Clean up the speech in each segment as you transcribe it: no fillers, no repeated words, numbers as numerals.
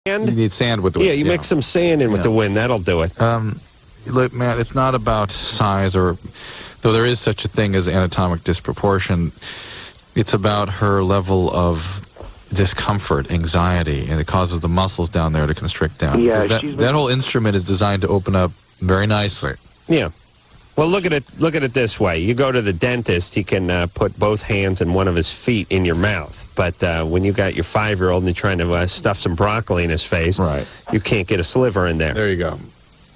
You need sand with the wind. Yeah, you mix some sand in with the wind. That'll do it. Look, Matt, it's not about size, or though there is such a thing as anatomic disproportion. It's about her level of discomfort, anxiety, and it causes the muscles down there to constrict down. Yeah, that whole instrument is designed to open up very nicely. Yeah. Well, look at it this way. You go to the dentist, he can put both hands and one of his feet in your mouth. But when you got your 5-year-old and you're trying to stuff some broccoli in his face, right, you can't get a sliver in there. There you go.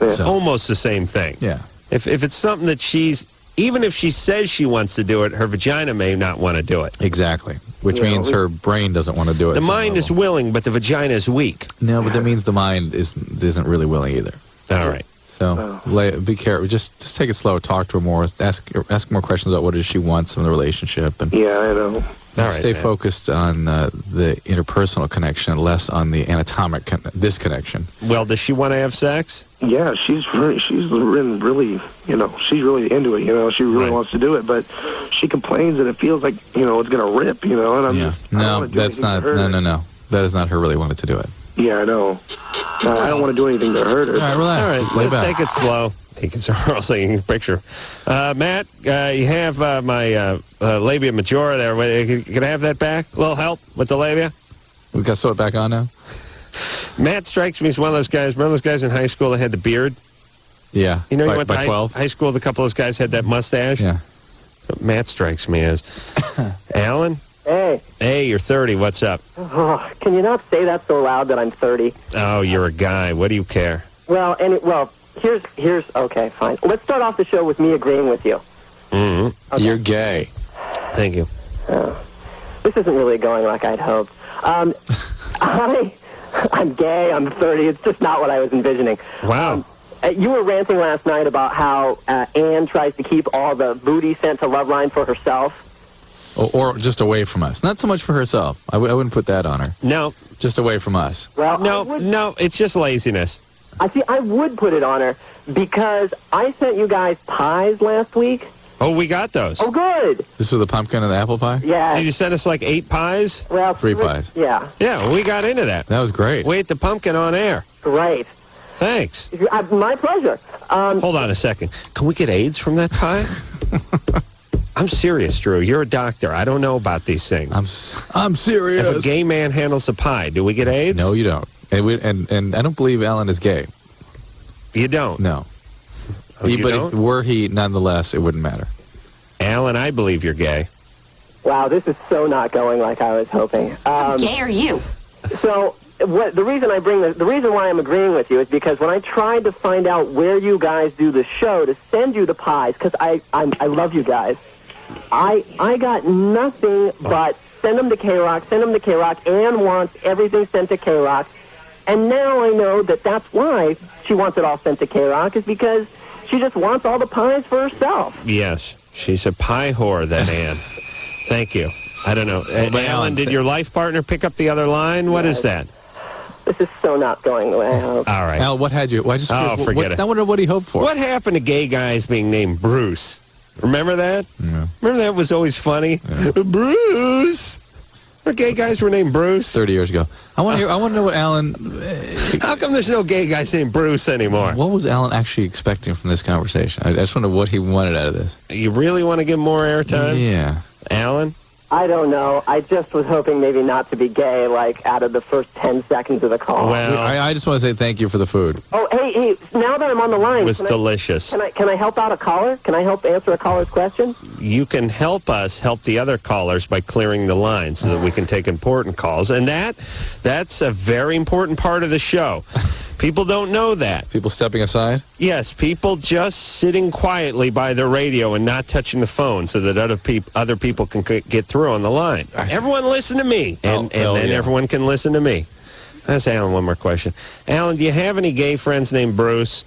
So, almost the same thing. Yeah. If it's something that even if she says she wants to do it, her vagina may not want to do it. Exactly. Which means her brain doesn't want to do it. The mind is willing, but the vagina is weak. No, but that means the mind isn't really willing either. All right. So be careful. Just take it slow. Talk to her more. Ask more questions about what it is she wants from the relationship. And yeah, I know. Stay focused on the interpersonal connection, less on the anatomic disconnection. Well, does she want to have sex? Yeah, she's really, she's really into it. She really wants to do it, but she complains that it feels like, it's going to rip, and I'm No, that's not, no. That is not her really wanting to do it. Yeah, I know. I don't want to do anything to hurt her. All right, relax. All right, lay back. Take it slow. Take it slow. Taking a picture. Matt, you have my labia majora there. Can I have that back? A little help with the labia? We got to sew it back on now? Matt strikes me as one of those guys. Remember those guys in high school that had the beard? Yeah. You went to by 12? high school, a couple of those guys had that mustache? Yeah. What Matt strikes me as. Alan? Hey. Hey, you're 30. What's up? Oh, can you not say that so loud that I'm 30? Oh, you're a guy. What do you care? Well, here's okay, fine. Let's start off the show with me agreeing with you. Mm-hmm. Okay. You're gay. Thank you. This isn't really going like I'd hoped. I'm gay, I'm 30. It's just not what I was envisioning. Wow. You were ranting last night about how Ann tries to keep all the booty sent to Loveline for herself. Or just away from us. Not so much for herself. I wouldn't put that on her. No. Just away from us. Well, no, it's just laziness. I would put it on her because I sent you guys pies last week. Oh, we got those. Oh, good. This was the pumpkin and the apple pie? Yeah. Did you send us like 8 pies? Well, 3 pies. Yeah. Yeah, we got into that. That was great. We ate the pumpkin on air. Great. Thanks. My pleasure. Hold on a second. Can we get AIDS from that pie? I'm serious, Drew. You're a doctor. I don't know about these things. I'm serious. If a gay man handles a pie, do we get AIDS? No, you don't. And I don't believe Alan is gay. You don't? No. Oh, you but don't? were he, nonetheless, it wouldn't matter. Alan, I believe you're gay. Wow, this is so not going like I was hoping. How gay are you? So the reason why I'm agreeing with you is because when I tried to find out where you guys do the show to send you the pies, because I love you guys, I got nothing but send them to K-Rock, send them to K-Rock. Ann wants everything sent to K-Rock. And now I know that that's why she wants it all sent to K-Rock, is because she just wants all the pies for herself. Yes. She's a pie whore, that Ann. Thank you. I don't know. Alan, did your life partner pick up the other line? What is that? This is so not going the way I hoped. All right. Al, what had you? Forget it. I wonder what he hoped for. What happened to gay guys being named Bruce? Remember that? Yeah. Remember that was always funny? Yeah. Bruce! Our gay guys were named Bruce. 30 years ago. I want to know what Alan... How come there's no gay guys named Bruce anymore? What was Alan actually expecting from this conversation? I just wonder what he wanted out of this. You really want to give more airtime? Yeah. Alan? I don't know. I just was hoping maybe not to be gay, like, out of the first 10 seconds of the call. Well, I just want to say thank you for the food. Oh, hey, now that I'm on the line... It was delicious. Can I help out a caller? Can I help answer a caller's question? You can help us help the other callers by clearing the line so that we can take important calls. And that's a very important part of the show. People don't know that. People stepping aside? Yes, people just sitting quietly by their radio and not touching the phone so that other people can get through on the line. Everyone listen to me, and then everyone can listen to me. Let's Alan one more question. Alan, do you have any gay friends named Bruce?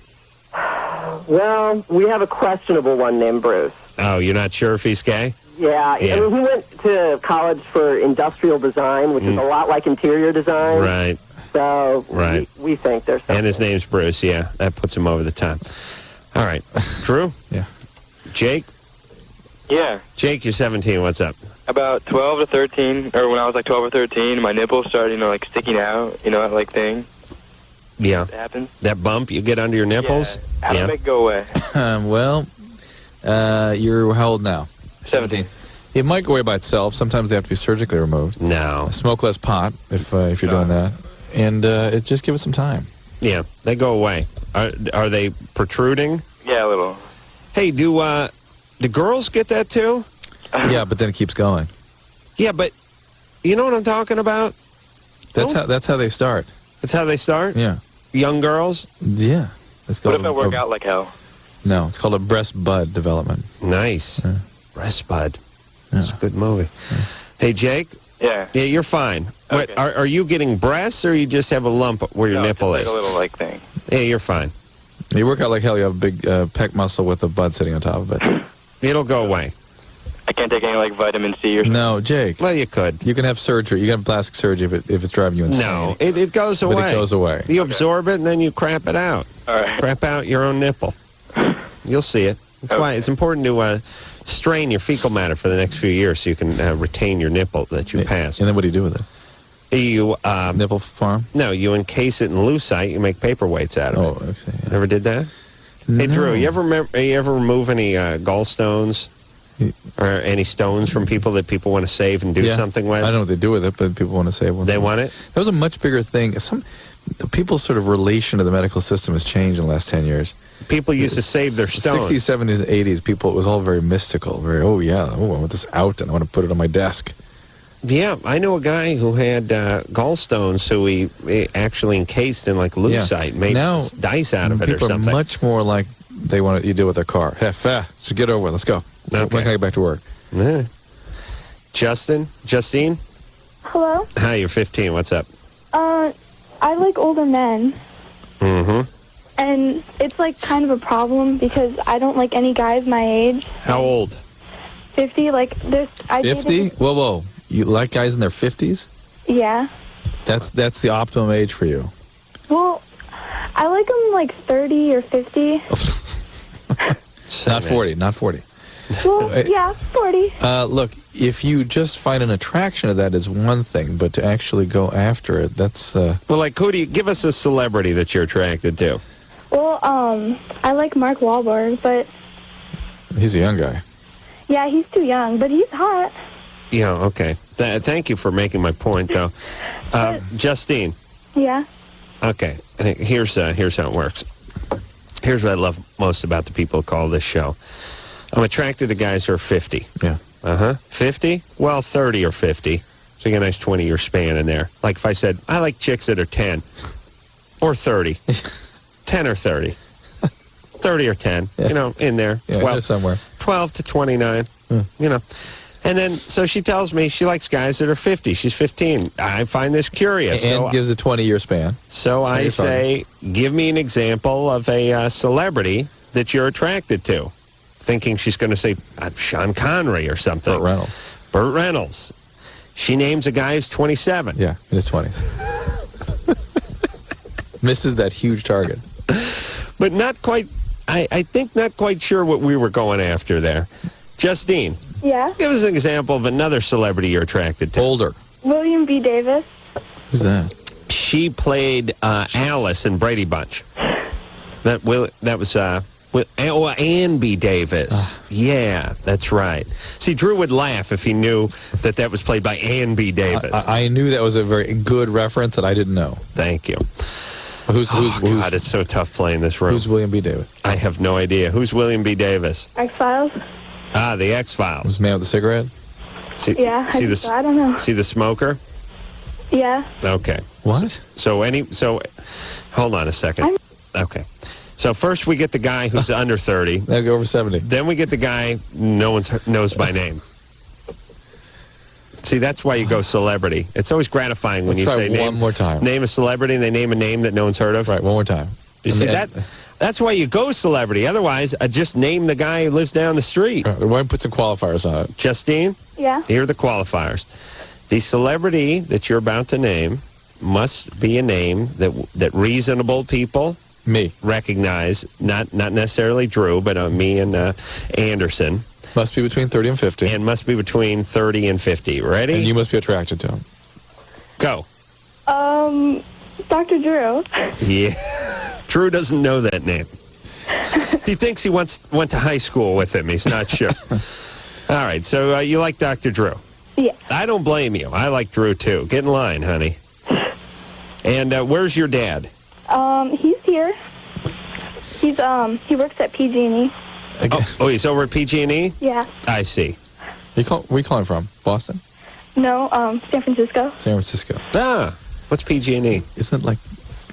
Well, we have a questionable one named Bruce. Oh, you're not sure if he's gay? Yeah. I mean, he went to college for industrial design, which is a lot like interior design. Right. So right. we think there's something. And his name's Bruce, yeah. That puts him over the top. All right. Drew? Yeah. Jake? Yeah. Jake, you're 17. What's up? About 12 to 13, or when I was like 12 or 13, my nipples started, like sticking out, that like thing. Yeah. That happens? That bump you get under your nipples? Yeah. How to make it go away? You're how old now? 17. It might go away by itself. Sometimes they have to be surgically removed. No. Smoke less pot if you're doing that. And it just give it some time. Yeah, they go away. Are they protruding? Yeah, a little. Hey, do girls get that too? Yeah, but then it keeps going. Yeah, but you know what I'm talking about? That's how they start. That's how they start? Yeah. Young girls? Yeah. What if I work out like hell? No, it's called a breast bud development. Nice. Yeah. Breast bud. Yeah. That's a good movie. Yeah. Hey, Jake? Yeah. Yeah, you're fine. Okay. What, are you getting breasts or you just have a lump where your nipple is? Like a little thing. Yeah, you're fine. You work out like hell, you have a big pec muscle with a bud sitting on top of it. It'll go away. I can't take any vitamin C or something? No, Jake. Well, you could. You can have surgery. You can have plastic surgery if it's driving you insane. No, it goes away. But it goes away. You absorb it and then you crap it out. All right. Crap out your own nipple. You'll see it. That's why it's important to strain your fecal matter for the next few years so you can retain your nipple that you pass. And then what do you do with it? You nipple farm? No, you encase it in lucite. You make paperweights out of it. Okay. Yeah. Ever did that? Hey, No. Drew, you ever remove any gallstones or any stones from people that people want to save and do something with? I don't know what they do with it, but people want to save one. They want it? That was a much bigger thing. The people's sort of relation to the medical system has changed in the last 10 years. People used to save their stones. 60s, 70s, 80s, people, it was all very mystical. Very, I want this out and I want to put it on my desk. Yeah, I know a guy who had gallstones, so he actually encased in lucite, made dice out of it or something. People are much more like they want you deal with their car. Just get over it. Let's go. Okay. When can I get back to work? Yeah. Justine? Hello? Hi, you're 15. What's up? I like older men. Mm-hmm. And it's kind of a problem because I don't like any guys my age. How old? 50, there's... 50? Whoa. You like guys in their 50s? Yeah. That's the optimum age for you. Well, I like them 30 or 50. Not 40, not 40. Well, yeah, 40. Look, if you just find an attraction to that is one thing, but to actually go after it, that's... Well, who do you... Give us a celebrity that you're attracted to. Well, I like Mark Wahlberg, but... He's a young guy. Yeah, he's too young, but he's hot. Yeah, okay. Thank you for making my point, though. Justine. Yeah? Okay. Here's how it works. Here's what I love most about the people who call this show. I'm attracted to guys who are 50. Yeah. 50? Well, 30 or 50. So you get a nice 20-year span in there. Like if I said, I like chicks that are 10 or 30. 10 or 30. 30 or 10, in there. Yeah, 12, somewhere. 12 to 29, And then, so she tells me she likes guys that are 50. She's 15. I find this curious. And gives a 20-year span. So I say, give me an example of a celebrity that you're attracted to. Thinking she's going to say Sean Connery or something. Burt Reynolds. She names a guy who's 27. Yeah, in his 20s. Misses that huge target. But not quite, I think not quite sure what we were going after there. Justine. Yeah? Give us an example of another celebrity you're attracted to. Older. William B. Davis. Who's that? She played Alice in Brady Bunch. That was Ann B. Davis. Yeah, that's right. See, Drew would laugh if he knew that was played by Ann B. Davis. I knew that was a very good reference that I didn't know. Thank you. God, it's so tough playing this room. Who's William B. Davis? I have no idea. Who's William B. Davis? X-Files. The X-Files. Man with the cigarette? Yeah, I don't know. See the smoker? Yeah. Okay. What? So hold on a second. Okay. So first we get the guy who's under 30. They'll go over 70. Then we get the guy no one knows by name. See, that's why you go celebrity. It's always gratifying when you say one more time. Name a celebrity and they name a name that no one's heard of. Right, one more time. You see that? That's why you go celebrity. Otherwise, just name the guy who lives down the street. Right, why don't you put some qualifiers on it? Justine? Yeah? Here are the qualifiers. The celebrity that you're about to name must be a name that reasonable people recognize. Not necessarily Drew, but me and Anderson. Must be between 30 and 50. And must be between 30 and 50. Ready? And you must be attracted to him. Go. Dr. Drew. Yeah. Drew doesn't know that name. He thinks he went to high school with him. He's not sure. All right, so you like Dr. Drew? Yeah. I don't blame you. I like Drew, too. Get in line, honey. And where's your dad? He's here. He works at PG&E. Oh, he's over at PG&E? Yeah. I see. Where you calling from? Boston? No, San Francisco. San Francisco. Ah, what's PG&E? Isn't it like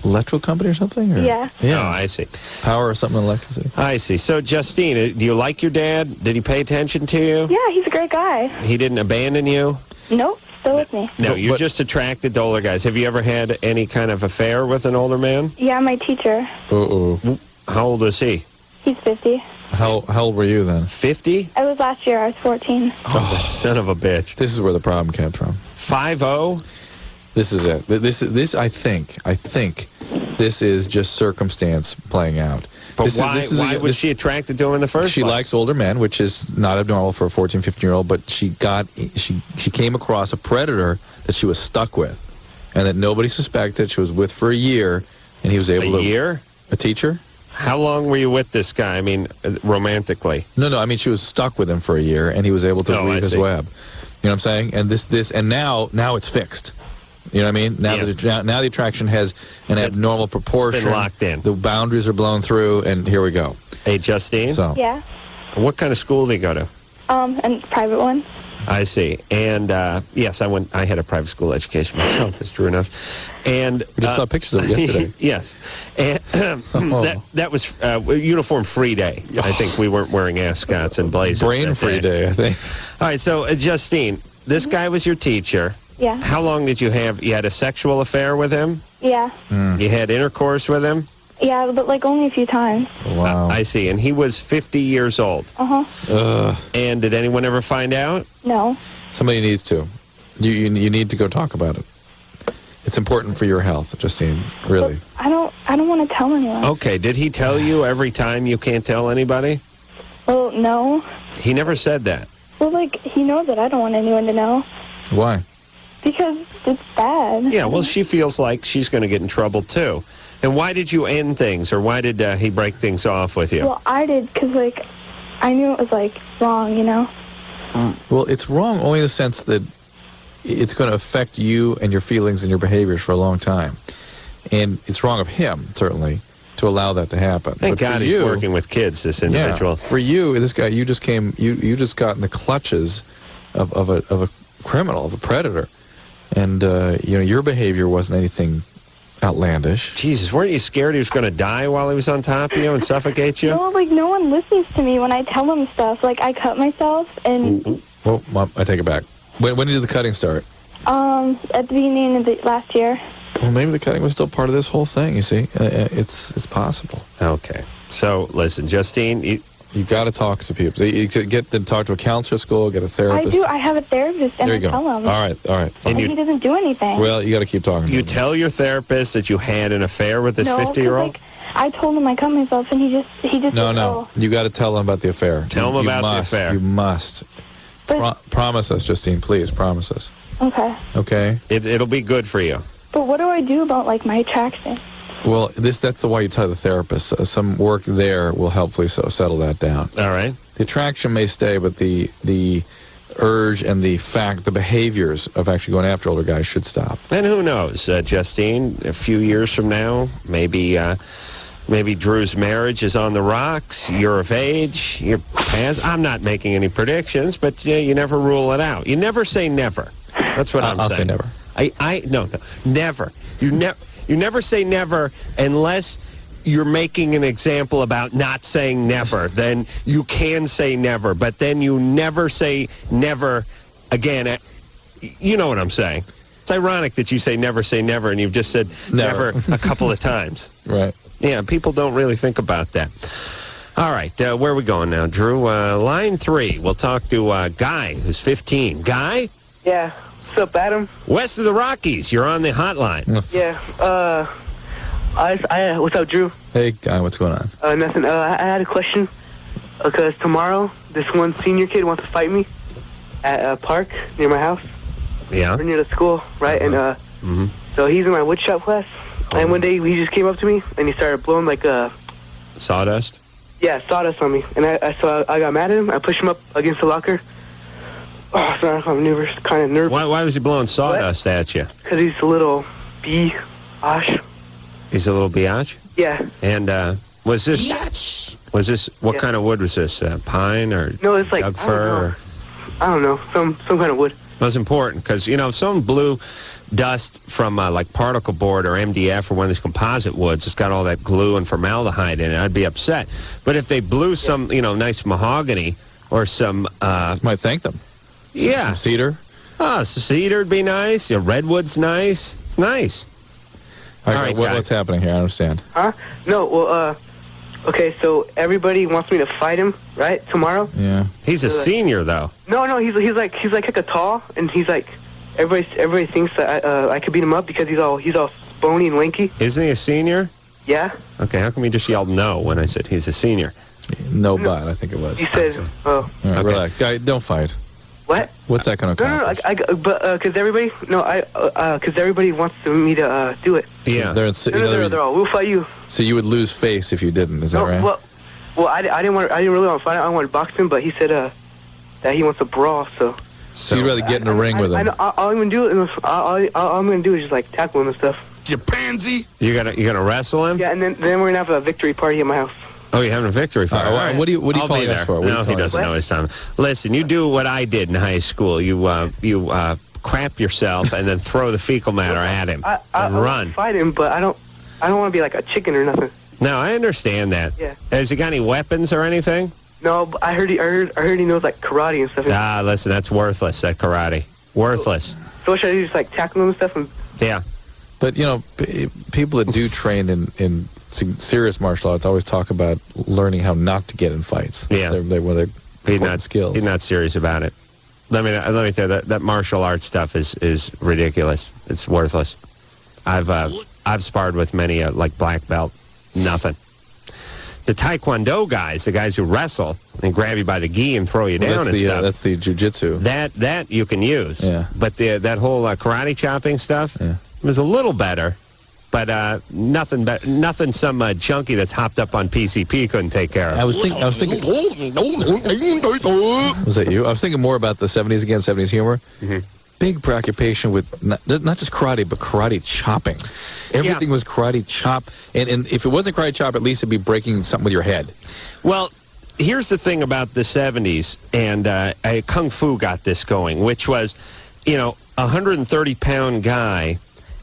electrical company or something? Or? Yeah. Oh, I see. Power or something in electricity? I see. So, Justine, do you like your dad? Did he pay attention to you? Yeah, he's a great guy. He didn't abandon you? Nope, still with me. No, you're But- just attracted to older guys. Have you ever had any kind of affair with an older man? Yeah, my teacher. Uh-oh. How old is he? He's 50. How old were you then? 50? I was last year. I was 14. Oh, that son of a bitch. This is where the problem came from. 5-0? This is it. This I think this is just circumstance playing out. But why was she attracted to him in the first She place? likes older men, which is not abnormal for a 14, 15-year-old, but she came across a predator that she was stuck with and that nobody suspected. She was with for a year, and he was able to... A year? A teacher? How long were you with this guy? I mean, romantically. No, I mean, she was stuck with him for a year, and he was able to Oh, I weave his see. web. You know what I'm saying? And and now it's fixed. You know what I mean? Now, Yeah. now the attraction has an abnormal proportion. been locked in. The boundaries are blown through, and here we go. Hey, Justine? So, Yeah. What kind of school did he go to? And private one. I see. And, yes, I had a private school education myself, as true enough. And we just saw pictures of it yesterday. yes. And that was uniform-free day. I think we weren't wearing ascots and blazers. Brain-free day, I think. All right, so, Justine, this guy was your teacher. Yeah. How long did you have? You had a sexual affair with him? Yeah. You had intercourse with him? Yeah, but like only a few times. Wow. I see. And he was 50 years old. Uh-huh. And did anyone ever find out? No. Somebody needs to. You need to go talk about it. It's important for your health, Justine. Really. But I don't want to tell anyone. Okay. Did he tell you every time you can't tell anybody? Well, no. He never said that. Well, like, he knows that I don't want anyone to know. Why? Because it's bad. Yeah, well, she feels like she's going to get in trouble, too. And why did you end things, or why did he break things off with you? Well, I did because, like, I knew it was, like, wrong, you know? Well, it's wrong only in the sense that it's going to affect you and your feelings and your behaviors for a long time. And it's wrong of him, certainly, to allow that to happen. Thank But for God he's you, working with kids, this individual. Yeah, for you, this guy, you just got in the clutches of a criminal, of a predator. And, your behavior wasn't anything outlandish. Jesus, weren't you scared he was going to die while he was on top of you and suffocate you? No, like, no one listens to me when I tell them stuff. Like, I cut myself, and... Well, Mom, I take it back. When did the cutting start? At the beginning of the last year. Well, maybe the cutting was still part of this whole thing, you see. It's possible. Okay. So, listen, Justine, You got to talk to people. You get to talk to a counselor at school, get a therapist. I do. I have a therapist, and There I you go. tell him. All right. Fine. And he doesn't do anything. Well, you got to keep talking to you him. tell your therapist that you had an affair with this No, 50-year-old? 'cause, like, I told him I cut myself, and he just No. said, "Oh." You got to tell him about the affair. Tell him You about the must. affair. You must. But, Promise us, Justine, please. Promise us. okay. Okay? It'll be good for you. But what do I do about, like, my attraction? Well, that's the why you tell the therapist. Some work there will helpfully settle that down. All right. The attraction may stay, but the urge and the behaviors of actually going after older guys should stop. And who knows, Justine, a few years from now, maybe Drew's marriage is on the rocks, you're of age, I'm not making any predictions, but you never rule it out. You never say never. That's what I'm saying. I'll say never. No, never. You never say never unless you're making an example about not saying never. Then you can say never, but then you never say never again. You know what I'm saying? It's ironic that you say never, and you've just said never a couple of times. Right. Yeah, people don't really think about that. All right, where are we going now, Drew? Line 3. We'll talk to Guy, who's 15. Guy? Yeah. What's up, Adam? West of the Rockies. You're on the hotline. Yeah. What's up, Drew? Hey, Guy, what's going on? Nothing. I had a question. Because tomorrow, this one senior kid wants to fight me at a park near my house. Yeah. Or near the school, right? And so he's in my woodshop class. And one day he just came up to me and he started blowing like sawdust. Yeah, sawdust on me. And I got mad at him. I pushed him up against the locker. Oh, sorry, I'm nervous. Kind of nervous. Why was he blowing sawdust at you? Because he's a little biatch. He's a little biatch? Yeah. And was this what kind of wood was this? Pine or no? It's like Doug fir? I don't know. Some kind of wood. That's important because if someone blew dust from like particle board or MDF or one of these composite woods, it's got all that glue and formaldehyde in it, I'd be upset. But if they blew some nice mahogany or some might thank them. Yeah. Some cedar. Cedar'd be nice. Redwood's nice. It's nice. All right, what's happening here? I understand. Huh? No, well, okay, so everybody wants me to fight him, right, tomorrow? Yeah. He's a senior, though. No, he's like tall, and he's like, everybody thinks that I could beat him up because he's all bony and lanky. Isn't he a senior? Yeah. Okay, how come he just yelled no when I said he's a senior? No, but I think it was. He said, All right, okay. relax. Guy, don't fight. What? What's that going to accomplish? Because everybody wants me to do it. Yeah. They're all, we'll fight you. So you would lose face if you didn't, is that right? Well, I didn't really want to fight him. I wanted to box him, but he said that he wants to brawl, so you'd rather get in a ring with him. All I'm going to do is just like tackle him and stuff. You pansy! You're gonna wrestle him? Yeah, and then we're going to have a victory party at my house. Oh, you're having a victory party. All right. What do you I'll call be us there. for? No, he doesn't know his time. Listen, you do what I did in high school. You crap yourself and then throw the fecal matter at him and run. I fight him, but I don't want to be like a chicken or nothing. No, I understand that. Yeah. Has he got any weapons or anything? No, but I heard he knows like karate and stuff. Listen, that's worthless. That karate, worthless. So what should I do? Just like tackle him and stuff? Yeah. But people that do train in serious martial arts always talk about learning how not to get in fights. Yeah. They're important skills. He's not serious about it. Let me tell you that martial arts stuff is ridiculous. It's worthless. I've sparred with many like black belt. Nothing. The Taekwondo guys, the guys who wrestle and grab you by the gi and throw you down and stuff. That's the jiu-jitsu. That you can use. Yeah. But that whole karate chopping stuff was a little better. But nothing some junkie that's hopped up on PCP couldn't take care of. I was thinking. Was that you? I was thinking more about the 70s again, 70s humor. Mm-hmm. Big preoccupation with not just karate, but karate chopping. Everything was karate chop. And if it wasn't karate chop, at least it'd be breaking something with your head. Well, here's the thing about the 70s, and Kung Fu got this going, which was, a 130-pound guy,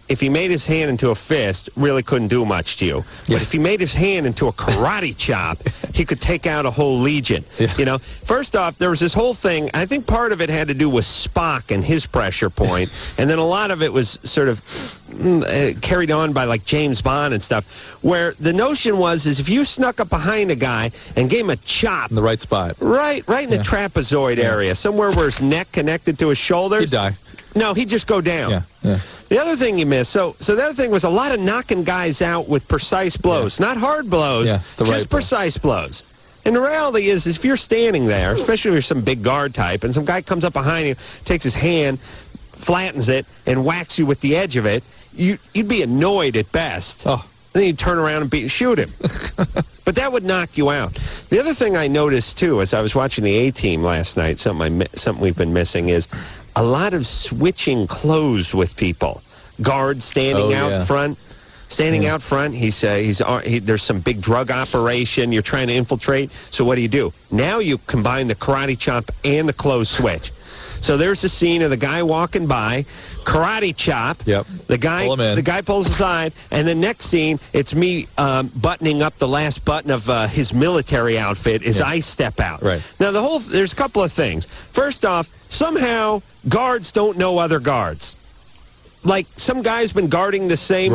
if he made his hand into a fist, really couldn't do much to you. But if he made his hand into a karate chop, he could take out a whole legion. Yeah. First off, there was this whole thing. I think part of it had to do with Spock and his pressure point, and then a lot of it was sort of carried on by like James Bond and stuff, where the notion is if you snuck up behind a guy and gave him a chop in the right spot, right in the trapezoid area, somewhere where his neck connected to his shoulders, he'd die. No, he'd just go down. Yeah. The other thing you missed, so the other thing was a lot of knocking guys out with precise blows. Not hard blows, just precise blows. And the reality is if you're standing there, especially if you're some big guard type, and some guy comes up behind you, takes his hand, flattens it, and whacks you with the edge of it, you'd be annoyed at best. Oh. And then you'd turn around and shoot him. But that would knock you out. The other thing I noticed, too, as I was watching the A-Team last night, something we've been missing is a lot of switching clothes with people. Guards standing out front. Standing out front, there's some big drug operation. You're trying to infiltrate. So what do? Now you combine the karate chop and the clothes switch. So there's a scene of the guy walking by, karate chop. Yep. The guy pulls aside, and the next scene, it's me buttoning up the last button of his military outfit as I step out. Right. Now there's a couple of things. First off, somehow guards don't know other guards. Like some guy's been guarding the same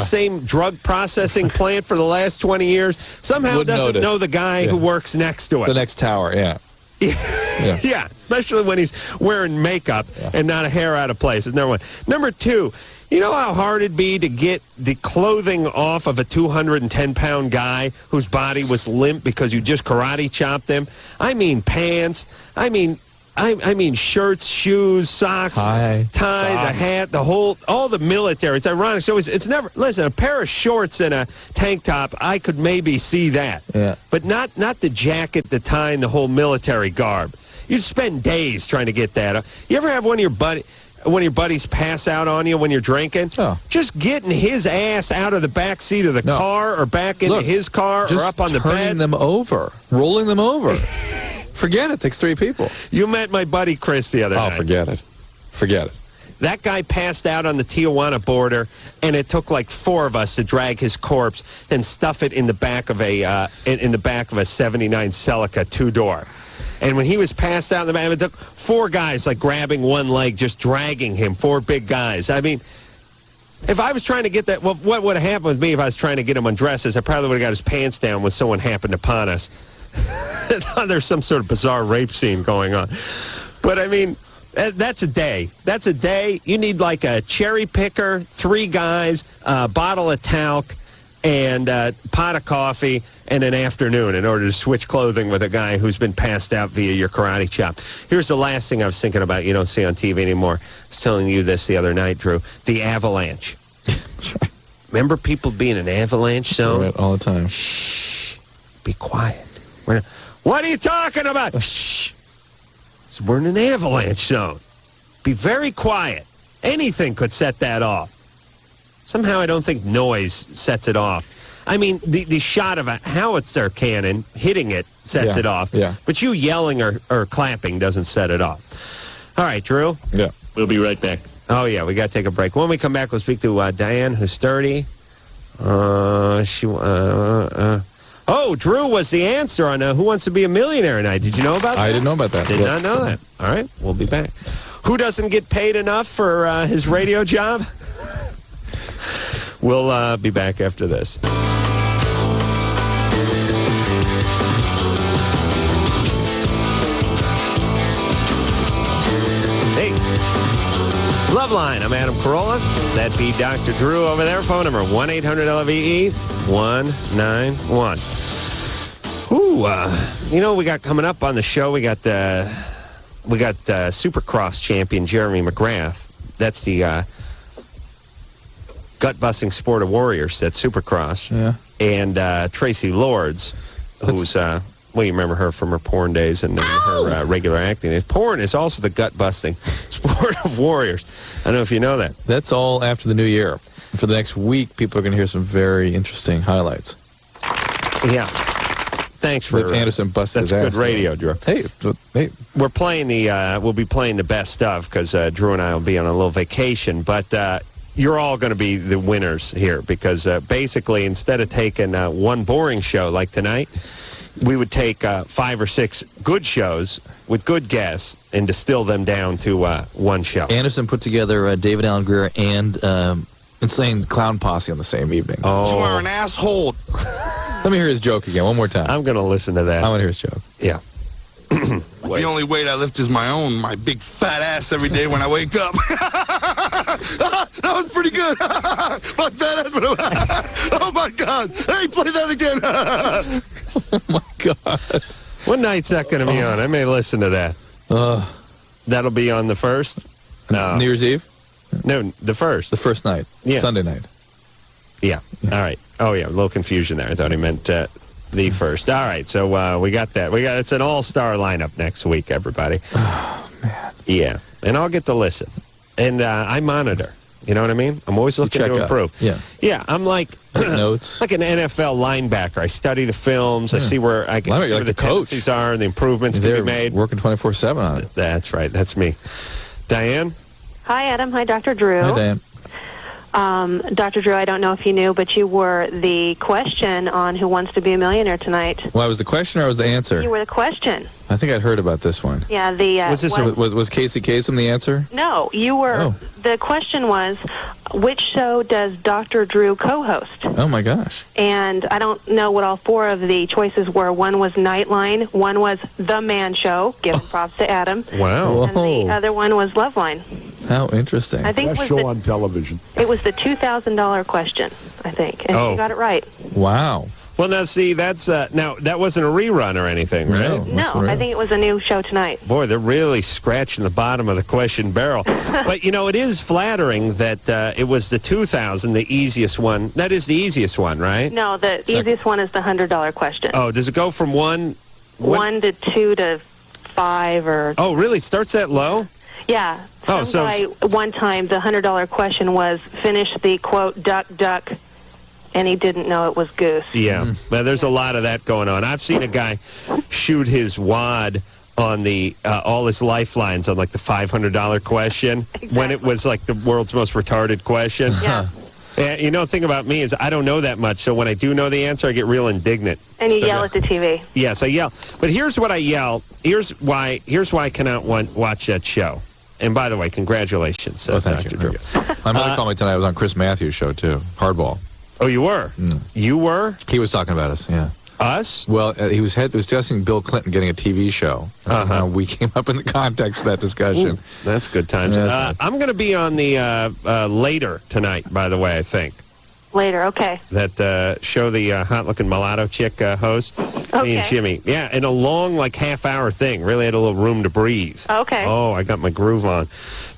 same drug processing plant for the last 20 years. Somehow doesn't know the guy who works next to it. The next tower, yeah. Yeah, especially when he's wearing makeup and not a hair out of place. That's number one. Number two, you know how hard it'd be to get the clothing off of a 210-pound guy whose body was limp because you just karate chopped him? I mean pants. I mean I mean, shirts, shoes, socks, tie, the hat, all the military. It's ironic. So it's never, listen, a pair of shorts and a tank top, I could maybe see that. Yeah. But not the jacket, the tie, and the whole military garb. You'd spend days trying to get that. You ever have one of your buddies pass out on you when you're drinking? Oh. Just getting his ass out of the back seat of the car or back into his car or up on the bed. Turning them over, rolling them over. Forget it. Takes 3 people. You met my buddy Chris the other night. Oh, forget it. Forget it. That guy passed out on the Tijuana border, and it took like 4 of us to drag his corpse and stuff it in the back of a in the back of a '79 Celica 2-door. And when he was passed out in the back, it took 4 guys like grabbing one leg, just dragging him. 4 big guys. I mean, if I was trying to get that, well, what would have happened with me if I was trying to get him undressed is I probably would have got his pants down when someone happened upon us. There's some sort of bizarre rape scene going on. But, I mean, that's a day. That's a day. You need like a cherry picker, 3 guys, a bottle of talc, and a pot of coffee, and an afternoon in order to switch clothing with a guy who's been passed out via your karate chop. Here's the last thing I was thinking about you don't see on TV anymore. I was telling you this the other night, Drew. The avalanche. Remember people being in an avalanche zone? Right, all the time. Shh. Be quiet. What are you talking about? Shh. So we're in an avalanche zone. Be very quiet. Anything could set that off. Somehow I don't think noise sets it off. I mean, the shot of a howitzer cannon hitting it sets it off. Yeah. But you yelling or clapping doesn't set it off. All right, Drew. Yeah. We'll be right back. Oh, yeah, we got to take a break. When we come back, we'll speak to Diane, who's 30. Oh, Drew was the answer on Who Wants to Be a Millionaire tonight. Did you know about that? I didn't know about that. Did not know that. All right, we'll be back. Who doesn't get paid enough for his radio job? We'll be back after this. Hey, Loveline, I'm Adam Carolla. That'd be Dr. Drew over there. Phone number 1-800-LVE-191. Ooh, you know what we got coming up on the show? We got Supercross champion Jeremy McGrath. That's the gut-busting sport of warriors. That's Supercross. Yeah. And Tracy Lords, who's you remember her from her porn days and her regular acting. Porn is also the gut-busting sport of warriors. I don't know if you know that. That's all after the new year. For the next week, people are going to hear some very interesting highlights. Yeah. Thanks for Anderson busted his ass. That's good radio, Drew. Hey, we're playing we'll be playing the best stuff because Drew and I will be on a little vacation. But you're all going to be the winners here because basically instead of taking one boring show like tonight, we would take 5 or 6 good shows with good guests and distill them down to one show. Anderson put together David Allen Greer and Insane Clown Posse on the same evening. Oh, You are an asshole. Let me hear his joke again, one more time. I'm going to listen to that. I want to hear his joke. Yeah. The only weight I lift is my own, my big fat ass every day when I wake up. That was pretty good. My fat ass. Oh, my God. Hey, play that again. Oh, my God. What night's that going to be on? I may listen to that. That'll be on the 1st? No. New Year's Eve? No, the 1st. The first night. Yeah. Sunday night. Yeah. All right. Oh, yeah. A little confusion there. I thought he meant the 1st. All right. So we got that. It's an all-star lineup next week, everybody. Oh, man. Yeah. And I'll get to listen. And I monitor. You know what I mean? I'm always looking to improve. Yeah. Yeah. I'm like notes. like an NFL linebacker. I study the films. I see where I can see where the tendencies are and the improvements can be made. Working 24/7 on it. That's right. That's me. Diane? Hi, Adam. Hi, Dr. Drew. Hi, Diane. Dr. Drew, I don't know if you knew, but you were the question on Who Wants to Be a Millionaire tonight. Well, I was the question or I was the answer? You were the question. I think I'd heard about this one. Yeah, was Casey Kasem the answer? No, you were. Oh. The question was, which show does Dr. Drew co-host? Oh, my gosh. And I don't know what all 4 of the choices were. One was Nightline. One was The Man Show. Give props to Adam. Wow. And the other one was Loveline. How interesting. I think Best show on television. It was the $2,000 question, I think. And you got it right. Wow. Well, now, see, that's now that wasn't a rerun or anything, right? No, I think it was a new show tonight. Boy, they're really scratching the bottom of the question barrel. But, it is flattering that it was the 2000, the easiest one. That is the easiest one, right? No, the easiest one is the $100 question. Oh, does it go from 1 to 2 to 5 or... Oh, really? Starts that low? Yeah. Some guy, one time, the $100 question was, finish the, quote, duck, duck, and he didn't know it was goose. Yeah. Well, there's a lot of that going on. I've seen a guy shoot his wad on the all his lifelines on, like, the $500 question when it was, like, the world's most retarded question. Yeah. The thing about me is I don't know that much, so when I do know the answer, I get real indignant. And you yell at the TV. Yes, I yell. But here's what I yell. Here's why I cannot watch that show. And by the way, congratulations, thank Dr. you. Drew. My mother called me tonight. I was on Chris Matthews' show, too. Hardball. Oh, you were? You were? He was talking about us, yeah. Us? Well, he was discussing Bill Clinton getting a TV show. So we came up in the context of that discussion. Ooh, that's good times. Yeah, I'm going to be on the later tonight, by the way, I think. Later, okay. That show the hot-looking mulatto chick host. Okay. Me and Jimmy. Yeah, in a long, like, half-hour thing. Really had a little room to breathe. Okay. Oh, I got my groove on.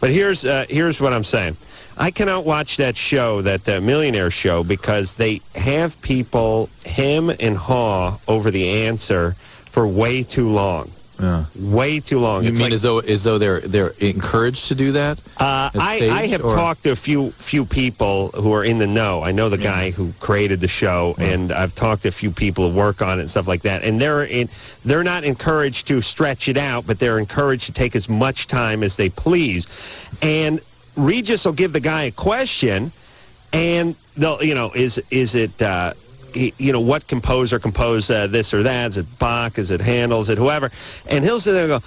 But here's what I'm saying. I cannot watch that show, that Millionaire Show, because they have people hem and haw over the answer for way too long. Yeah. Way too long. You it's mean like, as though they're encouraged to do that? I have talked to a few people who are in the know. I know the guy who created the show, and I've talked to a few people who work on it and stuff like that. And they're not encouraged to stretch it out, but they're encouraged to take as much time as they please. And Regis will give the guy a question, and they'll, is it, what composer composed this or that? Is it Bach? Is it Handel? Is it whoever? And he'll sit there and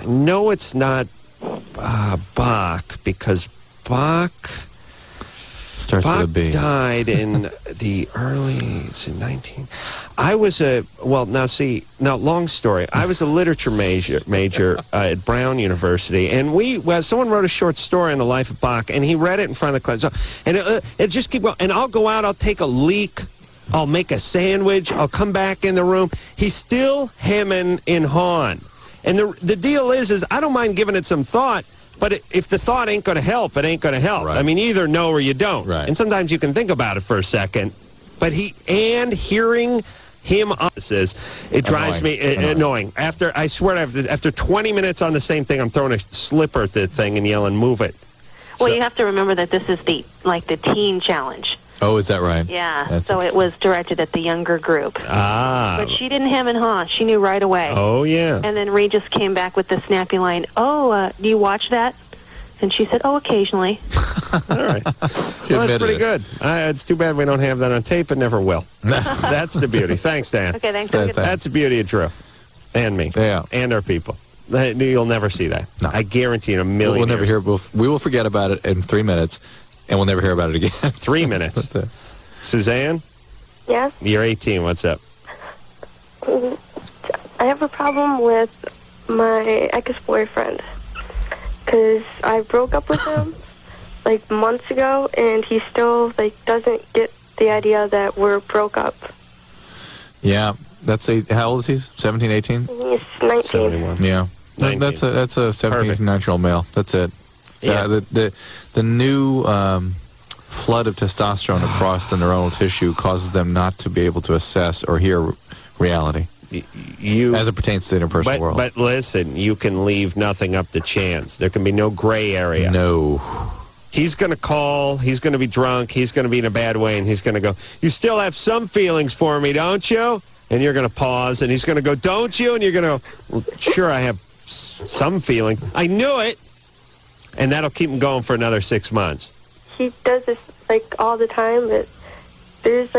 go, no, it's not Bach, because Bach Starts with a B. died in the early, it's in 19. I was long story. I was a literature major at Brown University, and someone wrote a short story on the life of Bach, and he read it in front of the class. So, and it just keep going. And I'll go out, I'll take a leak, I'll make a sandwich, I'll come back in the room. He's still hemming and hawing. And the deal is I don't mind giving it some thought, but if the thought ain't going to help, it ain't going to help. Right. I mean, you either know or you don't. Right. And sometimes you can think about it for a second. But hearing him it drives me annoying. After 20 minutes on the same thing, I'm throwing a slipper at the thing and yelling, "Move it!" Well, you have to remember that this is the teen challenge. Oh, is that right? Yeah. So it was directed at the younger group. Ah. But she didn't hem and haw. She knew right away. Oh yeah. And then Regis came back with the snappy line, "Oh, do you watch that?" And she said, "Oh, occasionally." All right. Well, that's pretty good. It's too bad we don't have that on tape, but never will. That's the beauty. Thanks, Dan. Okay, thanks. That's the beauty of Drew. And me. Yeah. And our people. You'll never see that. No. I guarantee in a million We'll never years. hear. We will forget about it in 3 minutes, and we'll never hear about it again. 3 minutes. That's it. Suzanne, Yes? you're 18. What's up? I have a problem with my ex-boyfriend because I broke up with him like months ago, and he still doesn't get the idea that we're broke up. Yeah, how old is he? 17, 18? He's 19. 71. Yeah, 19. that's a 17, 19-year-old male. That's it. Yeah. The new flood of testosterone across the neuronal tissue causes them not to be able to assess or hear reality. As it pertains to the interpersonal world. But listen, you can leave nothing up to chance. There can be no gray area. No. He's going to call, he's going to be drunk, he's going to be in a bad way, and he's going to go, "You still have some feelings for me, don't you?" And you're going to pause, and he's going to go, "Don't you?" And you're going to, "Well, sure, I have some feelings. I knew it." And that'll keep him going for another 6 months. He does this all the time, but there's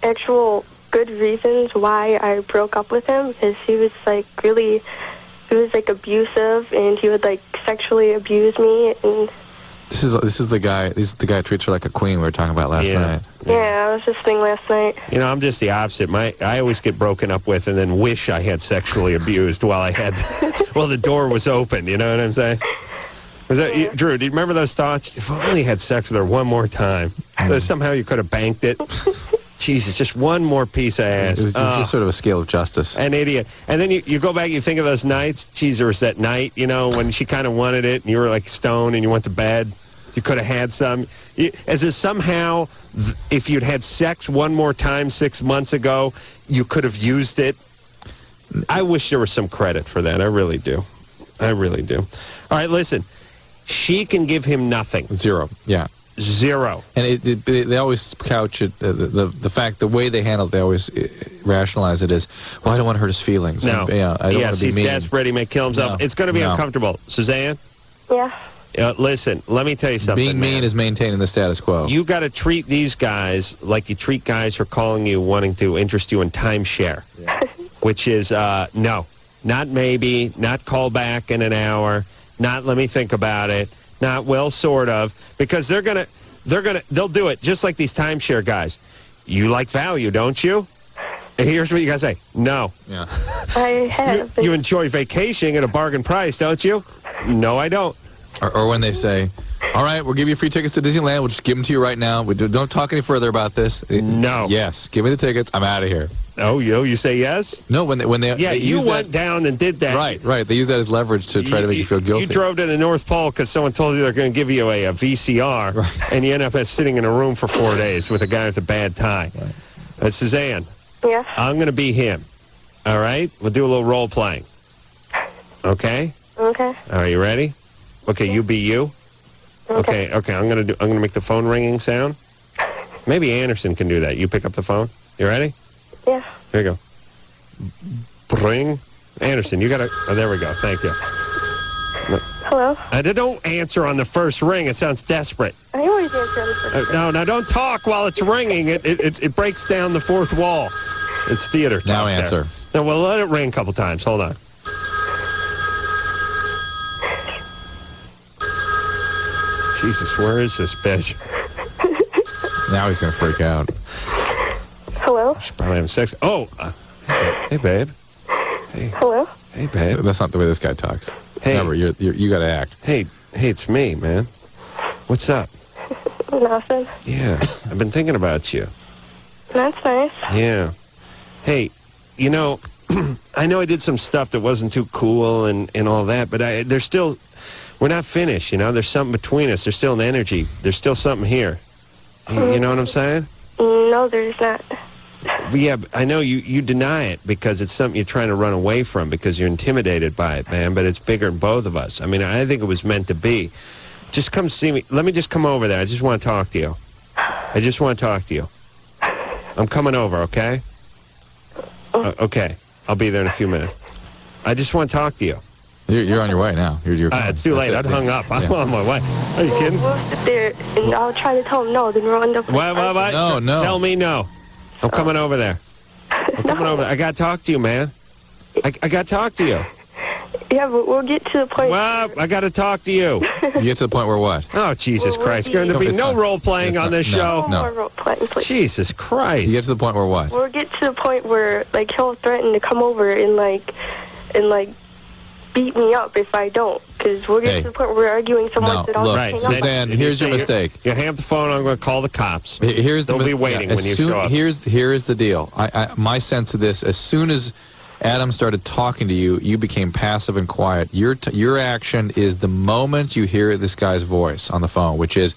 actual good reasons why I broke up with him, because he was abusive, and he would sexually abuse me. And This is the guy who treats her like a queen we were talking about last night. yeah, I was listening last night. I'm just the opposite. I always get broken up with and then wish I had sexually abused while the door was open. You know what I'm saying? Drew, do you remember those thoughts? If I only had sex with her one more time, somehow you could have banked it. Jesus, just one more piece of ass. It was just sort of a scale of justice. An idiot. And then you go back, you think of those nights. Geez, there was that night, when she kind of wanted it, and you were like stoned, and you went to bed. You could have had some. As if somehow, if you'd had sex one more time 6 months ago, you could have used it. I wish there was some credit for that. I really do. I really do. All right, listen. She can give him nothing. Zero. Yeah. Zero. And they always couch it, the way they handle it, they always rationalize it as, well, I don't want to hurt his feelings. No. I don't want to be he's mean. desperate. He may kill himself. No. It's going to be uncomfortable. Suzanne? Yeah. Listen, let me tell you something. Being mean is maintaining the status quo. You got to treat these guys like you treat guys who are calling you wanting to interest you in timeshare, which is no. Not maybe, not call back in an hour, not let me think about it. Not well, sort of, because they'll do it just like these timeshare guys. You like value, don't you? And here's what you gotta say. No. Yeah. I have. You enjoy vacationing at a bargain price, don't you? No, I don't. Or when they say, all right, we'll give you free tickets to Disneyland. We'll just give them to you right now. Don't talk any further about this. No. Yes. Give me the tickets. I'm out of here. Oh, you say yes? No, when they yeah, you went down and did that. Right. They use that as leverage to try to make you feel guilty. You drove to the North Pole because someone told you they're going to give you a VCR, right. And you end up sitting in a room for 4 days with a guy with a bad tie. Right. Suzanne. Yeah. I'm going to be him. All right? We'll do a little role playing. Okay? Okay. All right, you ready? Okay, you be you. Okay. I'm going to make the phone ringing sound. Maybe Anderson can do that. You pick up the phone. You ready? Yeah. Here you go. Ring. Anderson, you got to... Oh, there we go. Thank you. No. Hello? Don't answer on the first ring. It sounds desperate. I always answer on the first ring. No, don't talk while it's ringing. It breaks down the fourth wall. It's theater. Now answer. No, well, let it ring a couple times. Hold on. Jesus, where is this bitch? Now he's going to freak out. Hello? She's probably having sex. Oh, hey, babe. Hey. Hello? Hey, babe. That's not the way this guy talks. Hey. Remember, you got to act. Hey, it's me, man. What's up? Nothing. Yeah, I've been thinking about you. That's nice. Yeah. Hey, I know I did some stuff that wasn't too cool and all that, but we're not finished, There's something between us. There's still an energy. There's still something here. You know what I'm saying? No, there's not. Yeah, I know you deny it because it's something you're trying to run away from because you're intimidated by it, man, but it's bigger than both of us. I mean, I think it was meant to be. Just come see me. Let me just come over there. I just want to talk to you. I just want to talk to you. I'm coming over, okay? Okay. I'll be there in a few minutes. I just want to talk to you. You're on your way now. It's too late. I'd hung up. I'm on my way. Are you kidding? We'll sit there, and I'll try to tell him no, then we'll end up... What? No. Tell me no. I'm coming over there. I got to talk to you, man. I got to talk to you. Yeah, but we'll get to the point... Well, I got to talk to you. You get to the point where what? Oh, Jesus Christ. Going to be no role-playing on this show. No more role-playing, please. Jesus Christ. You get to the point where what? We'll get to the point where, he'll threaten to come over and beat me up if I don't. Because we'll get to the point where we're arguing so much that I'll hang up. Suzanne, here's your mistake. You hang up the phone, I'm going to call the cops. They'll be waiting when you show up. Here's the deal. My sense of this, as soon as Adam started talking to you, you became passive and quiet. Your action is the moment you hear this guy's voice on the phone, which is,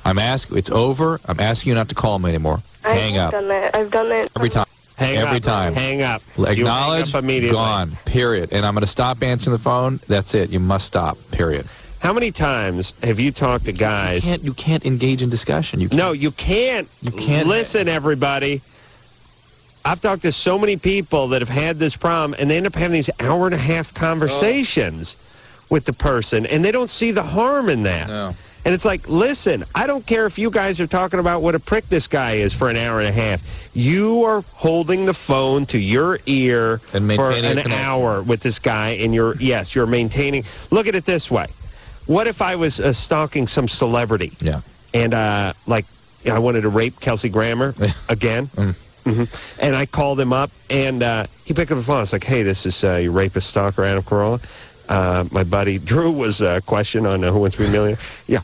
it's over. I'm asking you not to call me anymore. Hang up. I've done that. Every time. Every time. Hang up. Acknowledge, hang up immediately. Gone, period. And I'm going to stop answering the phone. That's it. You must stop, period. How many times have you talked to guys? You can't engage in discussion. No, you can't. You can't. Listen, everybody. I've talked to so many people that have had this problem, and they end up having these hour-and-a-half conversations with the person, and they don't see the harm in that. No. And it's like, listen, I don't care if you guys are talking about what a prick this guy is for an hour and a half. You are holding the phone to your ear for an hour with this guy, and you're maintaining. Look at it this way. What if I was stalking some celebrity? Yeah. And, I wanted to rape Kelsey Grammer again. Mm-hmm. And I called him up, and he picked up the phone. I was like, hey, this is your rapist stalker, Adam Carolla. My buddy Drew was questioned on Who Wants to Be a Millionaire. Yeah.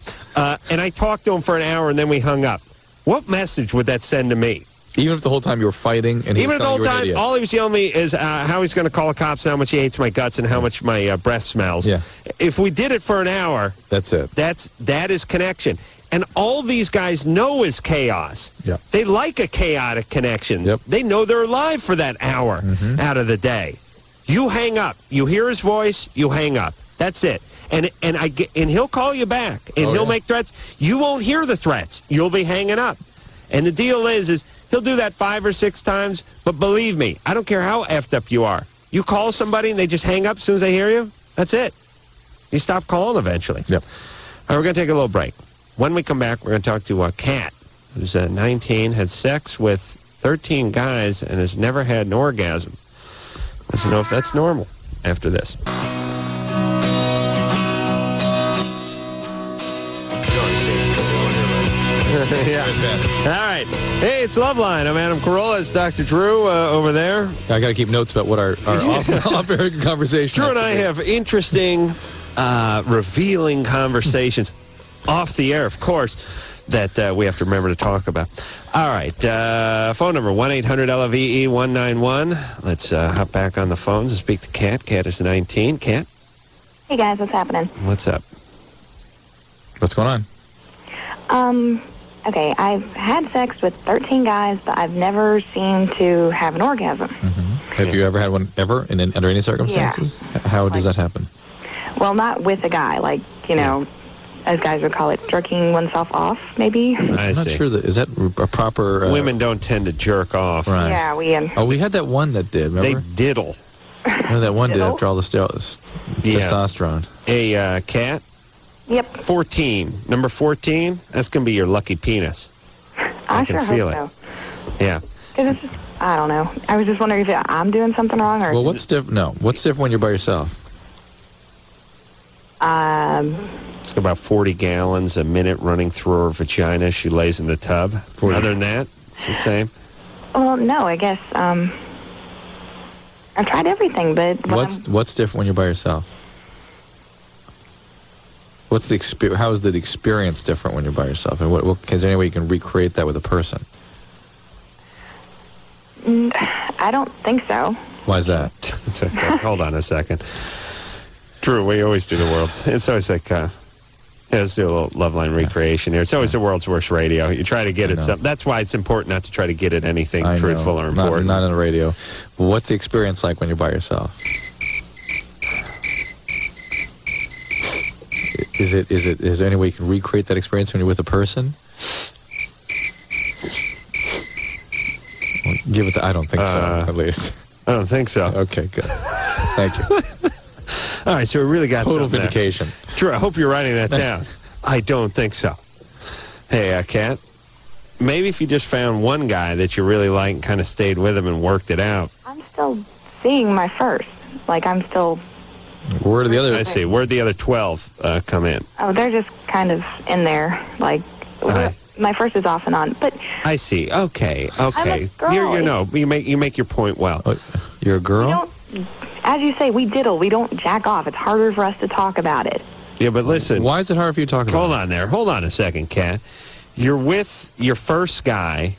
And I talked to him for an hour, and then we hung up. What message would that send to me? Even if the whole time you were fighting and he Even was the whole telling you were an time, idiot. all he was telling me is how he's going to call the cops and how much he hates my guts and how much my breath smells. Yeah. If we did it for an hour, That's it. that is connection. And all these guys know is chaos. Yep. They like a chaotic connection. Yep. They know they're alive for that hour out of the day. You hang up. You hear his voice, you hang up. That's it. And he'll call you back, and he'll make threats. You won't hear the threats. You'll be hanging up. And the deal is he'll do that 5 or 6 times, but believe me, I don't care how effed up you are. You call somebody and they just hang up as soon as they hear you, that's it. You stop calling eventually. Yep. All right, we're going to take a little break. When we come back, we're going to talk to Kat, who's 19, had sex with 13 guys, and has never had an orgasm. Let's know if that's normal after this. Yeah. All right. Hey, it's Loveline. I'm Adam Carolla. It's Dr. Drew over there. I got to keep notes about what our off-air conversation. Drew and I have interesting, revealing conversations off the air, of course, that we have to remember to talk about. All right. Phone number 1-800-LOVE-191. Let's hop back on the phones and speak to Kat. Kat is 19. Kat? Hey, guys. What's happening? What's up? What's going on? Okay, I've had sex with 13 guys, but I've never seemed to have an orgasm. Have you ever had one ever under any circumstances? Yeah. How does that happen? Well, not with a guy, like, as guys would call it, jerking oneself off, maybe. I I'm not see. sure is that a proper... Women don't tend to jerk off. Right. Yeah, we... we had that one that did, remember? They diddle. That one did Diddle? after all the testosterone. Hey, Kat? Yep. 14. Number 14? That's going to be your lucky penis. I can sure feel hope it. Yeah. so. 'Cause it's just, I don't know. I was just wondering if I'm doing something wrong or... Well, what's different? No. What's different when you're by yourself? It's about 40 gallons a minute running through her vagina. She lays in the tub. 40. Other than that, it's the same. Well, no, I guess, I've tried everything, but... What's different when you're by yourself? What's the experience? How is the experience different when you're by yourself? And what is there any way you can recreate that with a person? I don't think so. Why is that? Hold on a second. Drew, we always do the world's. It's always like, let's do a little Loveline recreation here. It's always the world's worst radio. You try to get it something. That's why it's important not to try to get at anything truthful or important. Not on the radio. Well, what's the experience like when you're by yourself? Is there any way you can recreate that experience when you're with a person? Well, give it. I don't think so. At least. I don't think so. Okay, good. Thank you. All right, so we really got Total something vindication. there. Drew, I hope you're writing that down. I don't think so. Hey, Kat, maybe if you just found one guy that you really like and kind of stayed with him and worked it out. I'm still seeing my first. Like, I'm still... Where do the other... I see. Where'd the other 12 come in? Oh, they're just kind of in there. Like, my first is off and on. But I see. Okay. I'm a girl. You make your point well. You're a girl? As you say, we diddle. We don't jack off. It's harder for us to talk about it. Yeah, but listen. Why is it hard for you to talk about it? Hold on there. Hold on a second, Kat. You're with your first guy.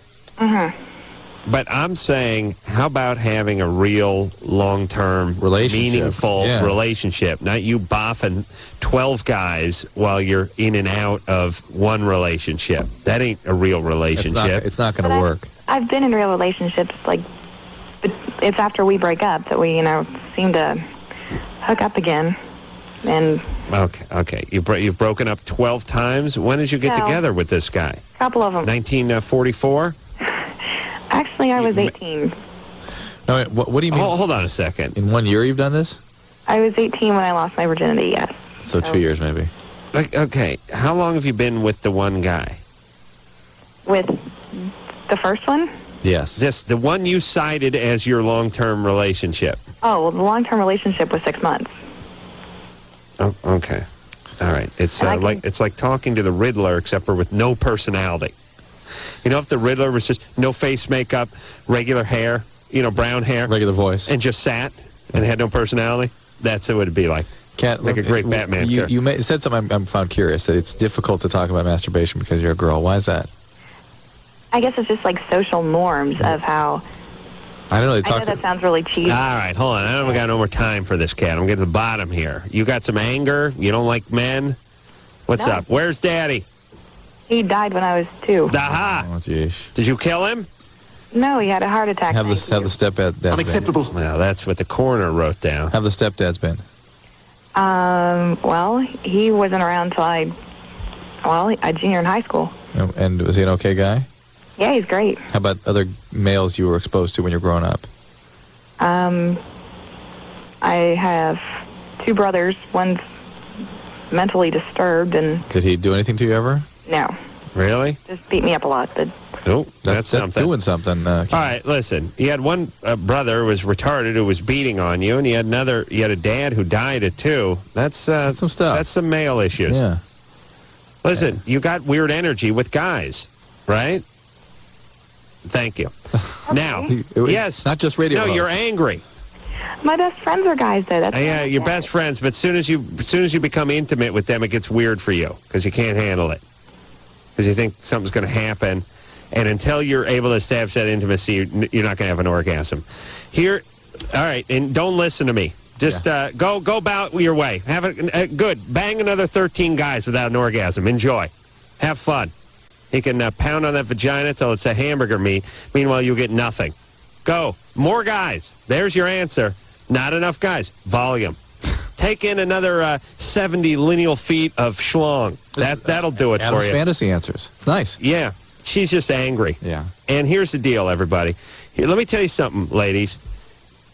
But I'm saying, how about having a real long-term, meaningful relationship? Not you boffing 12 guys while you're in and out of one relationship. That ain't a real relationship. It's not going to work. I've been in real relationships, like, it's after we break up that we, seem to hook up again. And Okay. You've broken up 12 times? When did you get together with this guy? A couple of them. 1944? Actually, I was 18. No, wait, what do you mean? Hold on a second. In 1 year you've done this? I was 18 when I lost my virginity, yes. So 2 years maybe. Okay. How long have you been with the one guy? With the first one? Yes. The one you cited as your long-term relationship. Oh, well, the long-term relationship was 6 months. Oh, okay. All right. It's like talking to the Riddler, except for with no personality. If the Riddler was just no face makeup, regular hair, brown hair. Regular voice. And just sat and had no personality, that's what it'd be like. Kat, like a great Batman character. You said something I found curious, that it's difficult to talk about masturbation because you're a girl. Why is that? I guess it's just like social norms of how. I don't know. I know that sounds really cheesy. All right, hold on. I haven't got no more time for this, Cat. I'm getting to the bottom here. You got some anger? You don't like men? What's No. up? Where's Daddy? He died when I was 2. Aha! Oh, jeez. Did you kill him? No, he had a heart attack. Have the stepdad been? Unacceptable. Well, that's what the coroner wrote down. Have the stepdads been? Well, he wasn't around till I junior in high school. And was he an okay guy? Yeah, he's great. How about other males you were exposed to when you were growing up? I have 2 brothers. One's mentally disturbed, and Did he do anything to you ever? no, Really? just beat me up a lot. But Oh, that's something. Doing something. All right, listen. You had one brother who was retarded who was beating on you, and you had a dad who died at 2. That's some stuff. That's some male issues. Yeah. Listen, you got weird energy with guys, right? Thank you. Now, yes. Not just radio No, host. you're angry. my best friends are guys, though. That's Yeah, you're best friends, but as soon as you become intimate with them, it gets weird for you because you can't handle it. Because you think something's going to happen, and until you're able to establish that intimacy, you're not going to have an orgasm. Here, all right, and don't listen to me. Just go about your way. Have a good. Bang another 13 guys without an orgasm. Enjoy. Have fun. He can pound on that vagina till it's a hamburger meat. Meanwhile, you get nothing. Go. More guys. There's your answer. Not enough guys. Volume. Take in another 70 lineal feet of schlong. That'll do it for Adam's you. fantasy answers. It's nice. Yeah. She's just angry. Yeah. And here's the deal, everybody. Here, let me tell you something, ladies.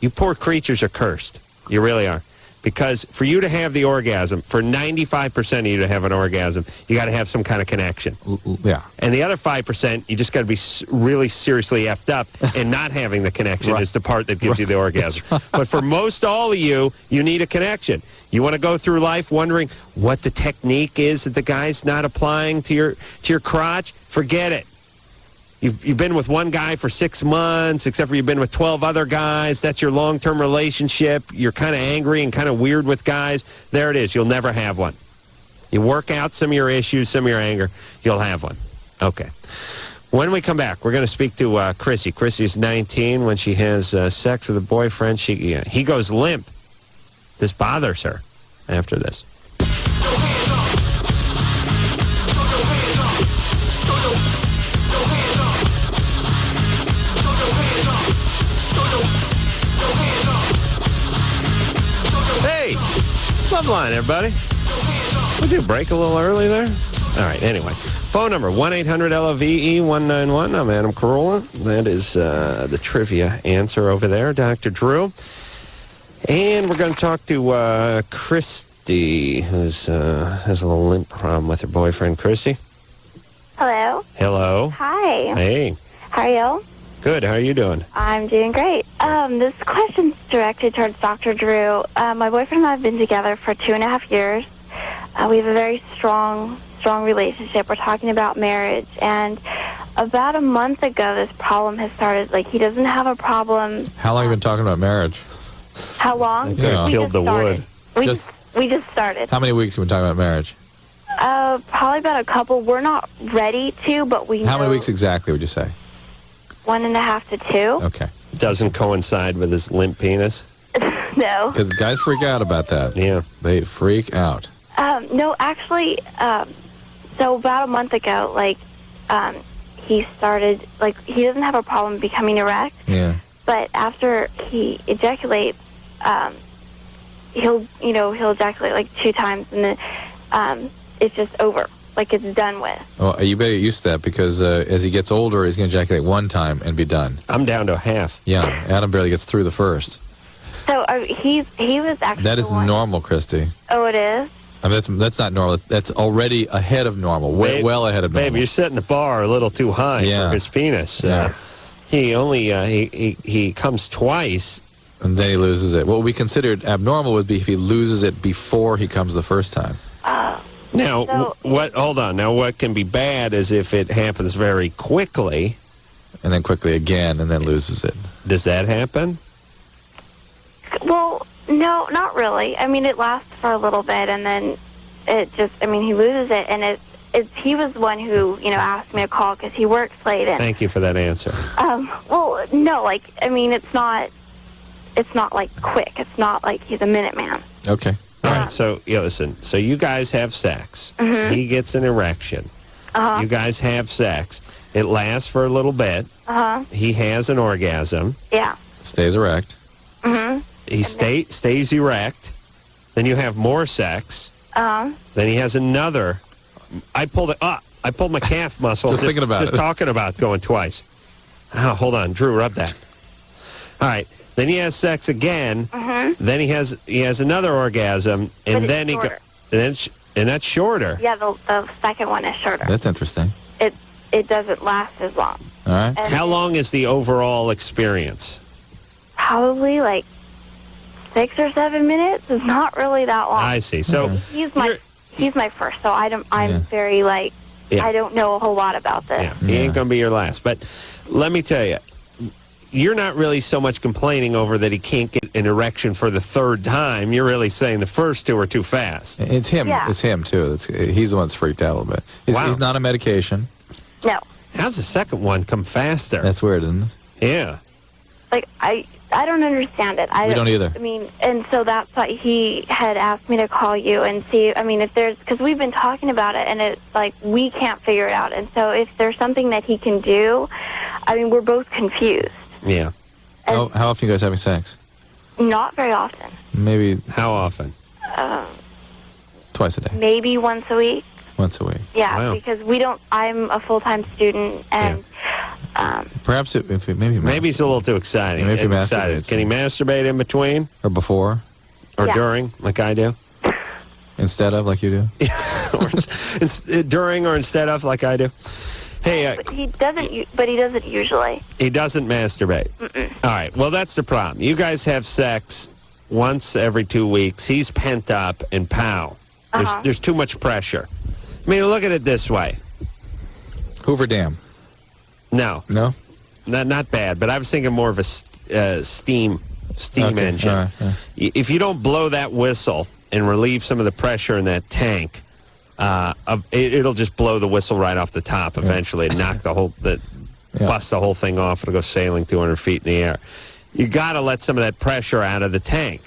You poor creatures are cursed. You really are. Because for you to have the orgasm, for 95% of you to have an orgasm, you got to have some kind of connection. Yeah. And the other 5%, you just got to be really seriously effed up, and not having the connection is the part that gives you the orgasm. But for most all of you, you need a connection. You want to go through life wondering what the technique is that the guy's not applying to your crotch? Forget it. You've been with one guy for 6 months, except for you've been with 12 other guys. That's your long-term relationship. You're kind of angry and kind of weird with guys. There it is. You'll never have one. You work out some of your issues, some of your anger, you'll have one. Okay. When we come back, we're going to speak to Chrissy. Chrissy's 19. When she has sex with a boyfriend, he goes limp. This bothers her after this. Loveline, everybody. Would you break a little early there? All right, anyway. Phone number, 1-800-LOVE-191. I'm Adam Carolla. That is the trivia answer over there, Dr. Drew. And we're going to talk to Christy, who has a little limp problem with her boyfriend. Christy? Hello. Hello. Hi. Hey. How are you? Good. How are you doing? I'm doing great. This question's directed towards Dr. Drew. My boyfriend and I have been together for 2.5 years. We have a very strong relationship. We're talking about marriage. And about a month ago, this problem has started. Like, he doesn't have a problem. How long have you been talking about marriage? How long? They could have killed the wood. We just started. How many weeks have you been talking about marriage? Probably about a couple. We're not ready to, but we How know many weeks exactly would you say? 1.5 to 2. Okay. Doesn't coincide with his limp penis? No. Because guys freak out about that. Yeah. They freak out. No, actually, so about a month ago, he started, he doesn't have a problem becoming erect. Yeah. But after he ejaculates, he'll ejaculate 2 times, and then it's just over. It's done with. Well, you better get used to that because as he gets older, he's going to ejaculate 1 time and be done. I'm down to half. Yeah, Adam barely gets through the first. So he was actually That is the one. normal, Christy. Oh, it is? I mean, that's not normal. That's already ahead of normal. Well ahead of normal. Babe, you're setting the bar a little too high for his penis. Yeah. He only he comes twice. And then he loses it. What we considered abnormal would be if he loses it before he comes the first time. Now, hold on. Now, what can be bad is if it happens very quickly. And then quickly again, and then loses it. Does that happen? Well, no, not really. I mean, it lasts for a little bit, and then it just, he loses it, and he was the one who, asked me to call because he works late. And, Thank you for that answer. Well, no, it's not like quick. It's not like he's a Minuteman. Okay. All right, so, listen. So you guys have sex. Mm-hmm. He gets an erection. Uh-huh. You guys have sex. It lasts for a little bit. Uh-huh. He has an orgasm. Yeah. Stays erect. Mm-hmm. He stays erect. Then you have more sex. Uh-huh. Then he has another. I pulled my calf muscle. Just thinking about just it. talking about going twice. Oh, hold on, Drew, rub that. All right. Then he has sex again. Mm-hmm. Then he has another orgasm, and But then it's shorter. and that's shorter. Yeah, the second one is shorter. That's interesting. It doesn't last as long. All right. And How long is the overall experience? Probably like 6 or 7 minutes. It's not really that long. I see. So He's my first, so I'm Yeah. very Yeah. I don't know a whole lot about this. yeah, he ain't gonna be your last. But let me tell you, you're not really so much complaining over that he can't get an erection for the third time. You're really saying the first two are too fast. It's him. Yeah. It's him, too. He's the one that's freaked out a little bit. Wow. He's not on medication. No, How's the second one come faster? That's weird, isn't it? Yeah. I don't understand it. We don't either. I mean, and so that's why he had asked me to call you and see. I mean, if there's because we've been talking about it, and it's like we can't figure it out. And so if there's something that he can do, I mean, we're both confused. Yeah. How often are you guys having sex? Not very often. Maybe How often? twice a day. Maybe once a week. Once a week. Yeah, Wow. because I'm a full-time student, and Perhaps Maybe he's a little too exciting. Maybe if he excited. masturbates. Can he masturbate in between or before, or Yeah. during, like I do? instead of, like you do. Or during or instead of, like I do? Hey, but he doesn't. But he doesn't usually. he doesn't masturbate. All right. Well, that's the problem. You guys have sex once every 2 weeks. He's pent up, and pow, there's too much pressure. I mean, look at it this way. Hoover Dam. No, No? not bad. But I was thinking more of a steam Okay, engine. all right, yeah. If you don't blow that whistle and relieve some of the pressure in that tank, it'll just blow the whistle right off the top eventually and knock bust the whole thing off. It'll go sailing 200 feet in the air. You got to let some of that pressure out of the tank.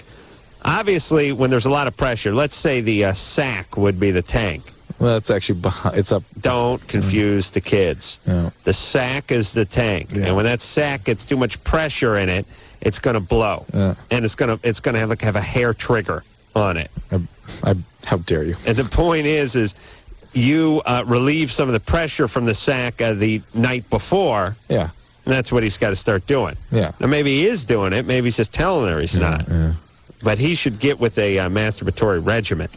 Obviously, when there's a lot of pressure, let's say the sack would be the tank. Well, it's actually behind. It's up. Don't confuse the kids. Yeah. The sack is the tank, Yeah. and when that sack gets too much pressure in it, it's going to blow, and it's going to have a hair trigger on it. How dare you? And the point is you relieve some of the pressure from the sack the night before. Yeah. And that's what he's got to start doing. Yeah. Now, maybe he is doing it. Maybe he's just telling her he's not. Yeah. But he should get with a masturbatory regimen.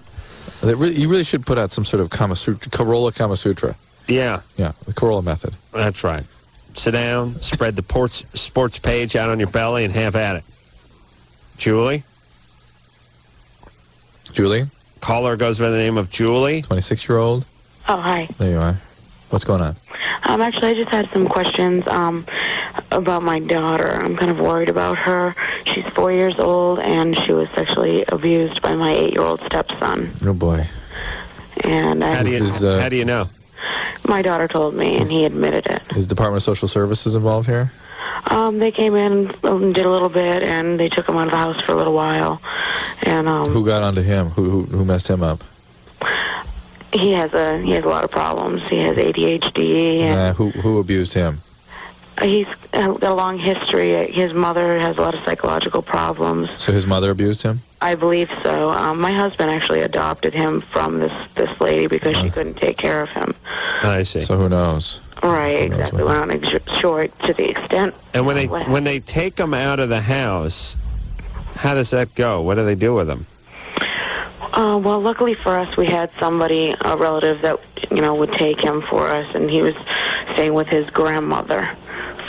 You really should put out some sort of Carolla Kama Sutra. Yeah. Yeah, the Carolla method. That's right. Sit down, spread the sports page out on your belly, and have at it. Julie? Julie? Caller goes by the name of Julie. 26-year-old. Oh, hi. There you are. What's going on? Actually, I just had some questions about my daughter. I'm kind of worried about her. She's 4 years old, and she was sexually abused by my 8-year-old stepson. Oh, boy. And How do you know? My daughter told me, and he admitted it. Is Department of Social Services involved here? They came in and did a little bit, and they took him out of the house for a little while. And who got onto him? Who messed him up? he has a lot of problems. He has ADHD. And who abused him? He's got a long history. His mother has a lot of psychological problems. So his mother abused him? I believe so. My husband actually adopted him from this lady because she couldn't take care of him. I see. So who knows? Right, exactly. We're not sure to the extent. And when they take him out of the house, how does that go? What do they do with him? Well, luckily for us, we had somebody, a relative that would take him for us, and he was staying with his grandmother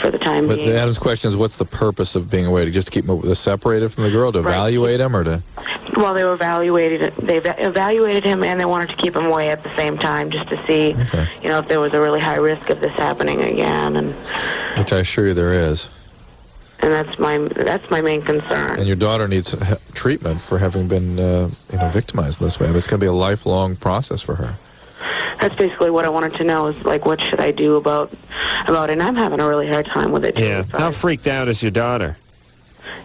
for the time being. But Adam's question is, what's the purpose of being away? To just keep him separated from the girl, to evaluate him, or to? Well, they evaluated him, and they wanted to keep him away at the same time, just to see, if there was a really high risk of this happening again. And which I assure you there is. And that's my main concern. And your daughter needs treatment for having been victimized in this way. But it's going to be a lifelong process for her. That's basically what I wanted to know is, like, what should I do about it? And I'm having a really hard time with it, too. Yeah. So How freaked out is your daughter?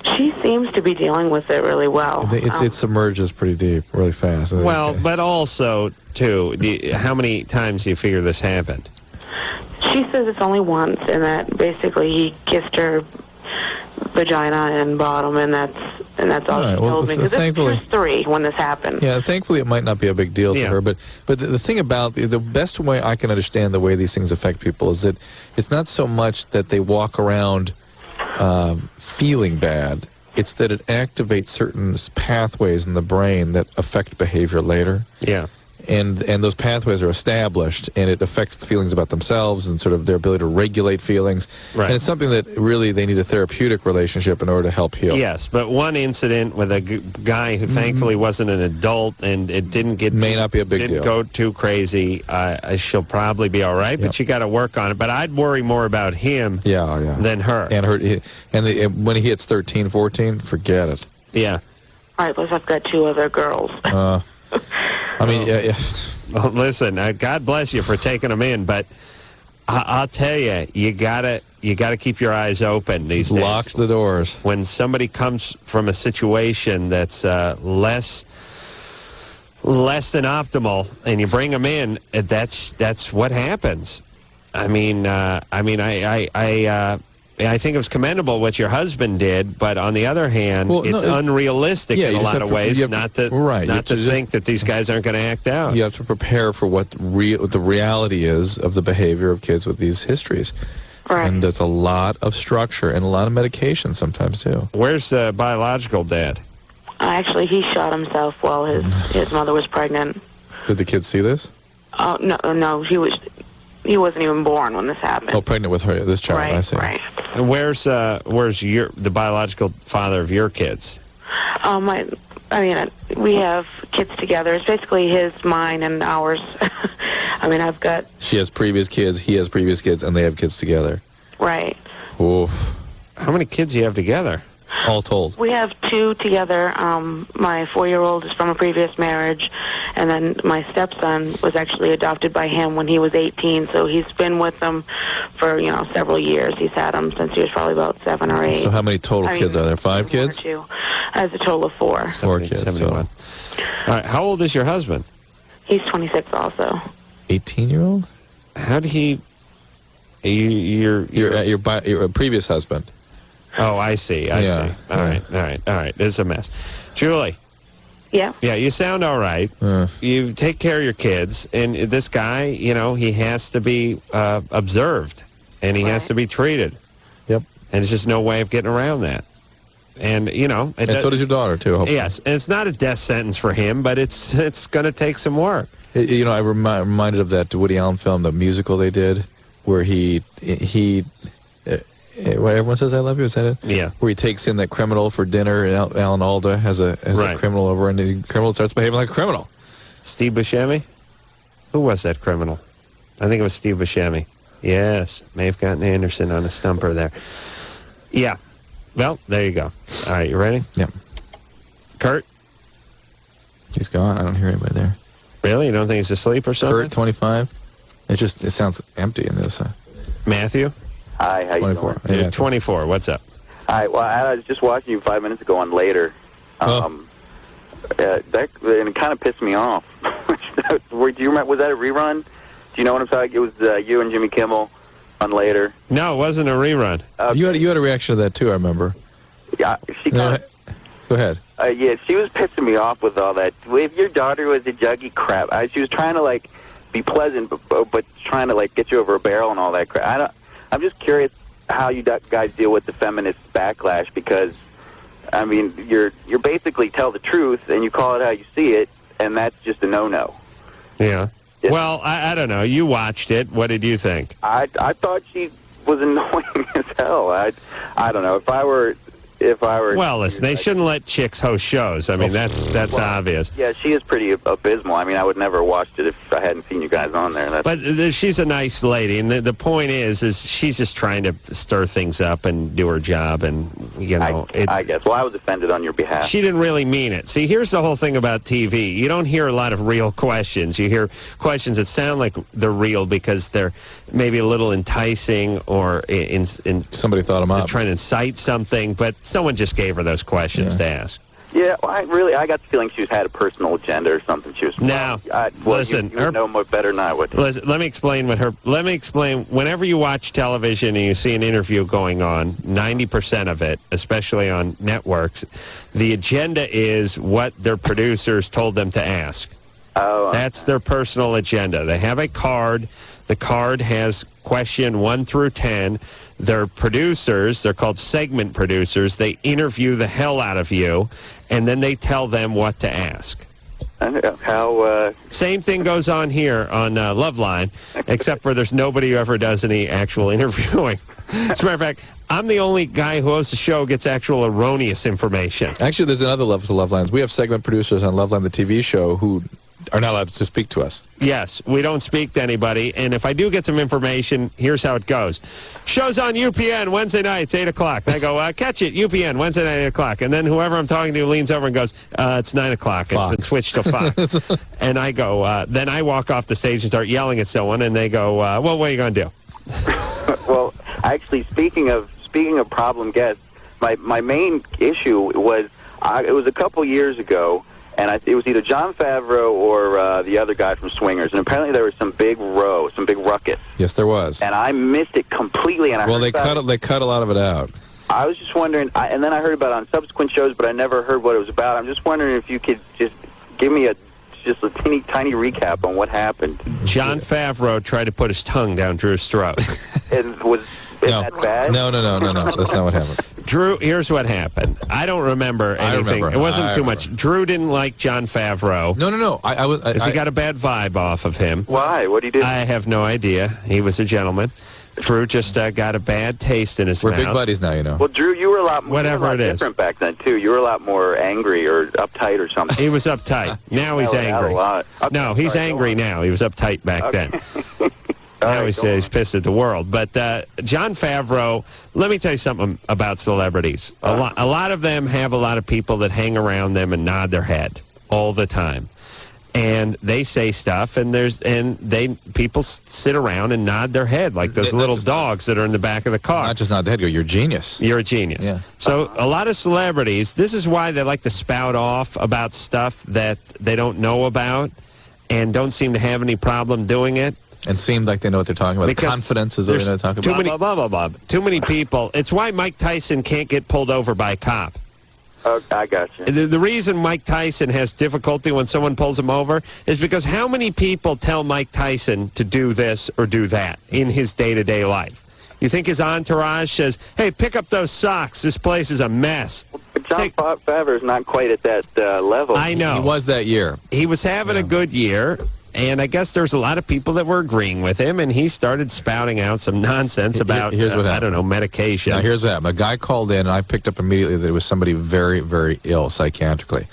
she seems to be dealing with it really well. It submerges pretty deep, really fast. Well, but also, too, how many times do you figure this happened? She says it's only once, and that basically he kissed her vagina and bottom, and that's all right, she well, told me. Because she was 3 when this happened. Yeah, thankfully it might not be a big deal to her, but the thing about the best way I can understand the way these things affect people is that it's not so much that they walk around feeling bad, it's that it activates certain pathways in the brain that affect behavior later. Yeah. And those pathways are established, and it affects the feelings about themselves and sort of their ability to regulate feelings. Right. And it's something that really they need a therapeutic relationship in order to help heal. Yes, but one incident with a guy who thankfully wasn't an adult and it didn't get may not be a big didn't deal. go too crazy. She'll probably be all right, but you got to work on it. But I'd worry more about him than her. And when he hits 13, 14, forget it. Yeah. All right, plus I've got 2 other girls. I mean, yeah. Well, listen, God bless you for taking them in, but I'll tell you, you gotta keep your eyes open these days. Lock the doors. When somebody comes from a situation that's less than optimal, and you bring them in, that's what happens. I think it was commendable what your husband did, but on the other hand, it's unrealistic in a lot of ways not to think that these guys aren't going to act out. You have to prepare for what the reality is of the behavior of kids with these histories. Right. And there's a lot of structure and a lot of medication sometimes, too. Where's the biological dad? Actually, he shot himself while his mother was pregnant. Did the kids see this? Oh, no, he wasn't even born when this happened. Oh, pregnant with this child, right, I see. Right. And where's the biological father of your kids? We have kids together. It's basically his, mine, and ours. I've got... She has previous kids, he has previous kids, and they have kids together. Right. Oof. How many kids do you have together? All told. We have 2 together. My 4-year-old is from a previous marriage, and then my stepson was actually adopted by him when he was 18, so he's been with them for, several years. He's had them since he was probably about 7 or 8. So how many total kids are there? 5 kids? 1 or 2. As a total of 4. 4 kids. 71. All right. How old is your husband? He's 26 also. 18-year-old? How did he... Your previous husband. Oh, I see. I see. All right. This is a mess. Julie. Yeah? Yeah, you sound all right. You take care of your kids, and this guy, he has to be observed, and he has to be treated. Yep. And there's just no way of getting around that. And, and so does your daughter, too, hopefully. Yes, and it's not a death sentence for him, but it's going to take some work. I reminded of that Woody Allen film, the musical they did, where he where everyone says I love you, is that it? Yeah. Where he takes in that criminal for dinner, and Alan Alda has a criminal over, and the criminal starts behaving like a criminal. Steve Buscemi? Who was that criminal? I think it was Steve Buscemi. Yes, may have gotten Anderson on a stumper there. Yeah. Well, there you go. All right, you ready? Yeah. Kurt? He's gone. I don't hear anybody there. Really? You don't think he's asleep or something? Kurt, 25. It sounds empty in this. Matthew? Hi, how you 24. doing? You're 24. What's up? Hi. Well, I was just watching you 5 minutes ago on Later. And it kind of pissed me off. Do you remember? Was that a rerun? Do you know what I'm talking? It was you and Jimmy Kimmel on Later. No, it wasn't a rerun. You had a reaction to that too, I remember. Yeah, she Go ahead. Yeah, she was pissing me off with all that. If your daughter was a juggy crap, she was trying to be pleasant, but trying to get you over a barrel and all that crap. I'm just curious how you guys deal with the feminist backlash, because you're basically tell the truth and you call it how you see it, and that's just a no-no. Yeah. Well, I don't know. You watched it. What did you think? I thought she was annoying as hell. I don't know. If I were if I were. Well, listen, they shouldn't let chicks host shows. I mean, that's obvious. Yeah, she is pretty abysmal. I mean, I would never have watched it if I hadn't seen you guys on there. But she's a nice lady, and the point is she's just trying to stir things up and do her job, and I guess. Well, I was offended on your behalf. She didn't really mean it. See, here's the whole thing about TV. You don't hear a lot of real questions. You hear questions that sound like they're real because they're maybe a little enticing or in somebody thought them up. Trying to incite something, but someone just gave her those questions to ask. Yeah, well, I got the feeling she had a personal agenda or something. She was. Now, listen, you know more better than I would. Listen, let me explain whenever you watch television and you see an interview going on, 90% of it, especially on networks, the agenda is what their producers told them to ask. Oh. That's their personal agenda. They have a card. The card has question 1 through 10. Their producers, they're called segment producers, they interview the hell out of you, and then they tell them what to ask. Same thing goes on here on Loveline, except for there's nobody who ever does any actual interviewing. As a matter of fact, I'm the only guy who hosts a show who gets actual erroneous information. Actually, there's another level to Lovelines. We have segment producers on Loveline, the TV show, who are not allowed to speak to us. Yes, we don't speak to anybody, and if I do get some information, here's how it goes. Show's on UPN Wednesday nights, 8 o'clock. And I go, catch it, UPN, Wednesday night, 8 o'clock. And then whoever I'm talking to leans over and goes, it's 9 o'clock. It's been switched to Fox. And I go, then I walk off the stage and start yelling at someone, and they go, well, what are you going to do? Well, actually, speaking of problem guests, my main issue was, it was a couple years ago, and it was either Jon Favreau or the other guy from Swingers. And apparently there was some big ruckus. Yes, there was. And I missed it completely. And they cut a lot of it out. I was just wondering, and then I heard about it on subsequent shows, but I never heard what it was about. I'm just wondering if you could just give me just a tiny recap on what happened. Jon Favreau tried to put his tongue down Drew's throat. And was that bad? No. That's not what happened. Drew, here's what happened. I don't remember anything. It wasn't too much. Drew didn't like Jon Favreau. No. He got a bad vibe off of him. Why? What did he do? I have no idea. He was a gentleman. Drew just got a bad taste in his mouth. We're big buddies now, you know. Well, Drew, you were a lot different back then, too. You were a lot more angry or uptight or something. He was uptight. Now he's angry. No, he's angry now. He was uptight back then. Now he's pissed at the world. But Jon Favreau, let me tell you something about celebrities. A lot of them have a lot of people that hang around them and nod their head all the time. And they say stuff, and people sit around and nod their head like those little dogs that are in the back of the car. Not just nod their head, you're a genius. You're a genius. Yeah. So a lot of celebrities, this is why they like to spout off about stuff that they don't know about and don't seem to have any problem doing it. And seem like they know what they're talking about. Because confidence is what they're talking about. Too many people. It's why Mike Tyson can't get pulled over by a cop. I got you. The reason Mike Tyson has difficulty when someone pulls him over is because how many people tell Mike Tyson to do this or do that in his day-to-day life? You think his entourage says, hey, pick up those socks. This place is a mess. But Jon Favreau is not quite at that level. I know. He was that year. He was having a good year. And I guess there's a lot of people that were agreeing with him, and he started spouting out some nonsense about, I don't know, medication. Now, here's what happened. A guy called in, and I picked up immediately that it was somebody very, very ill psychiatrically.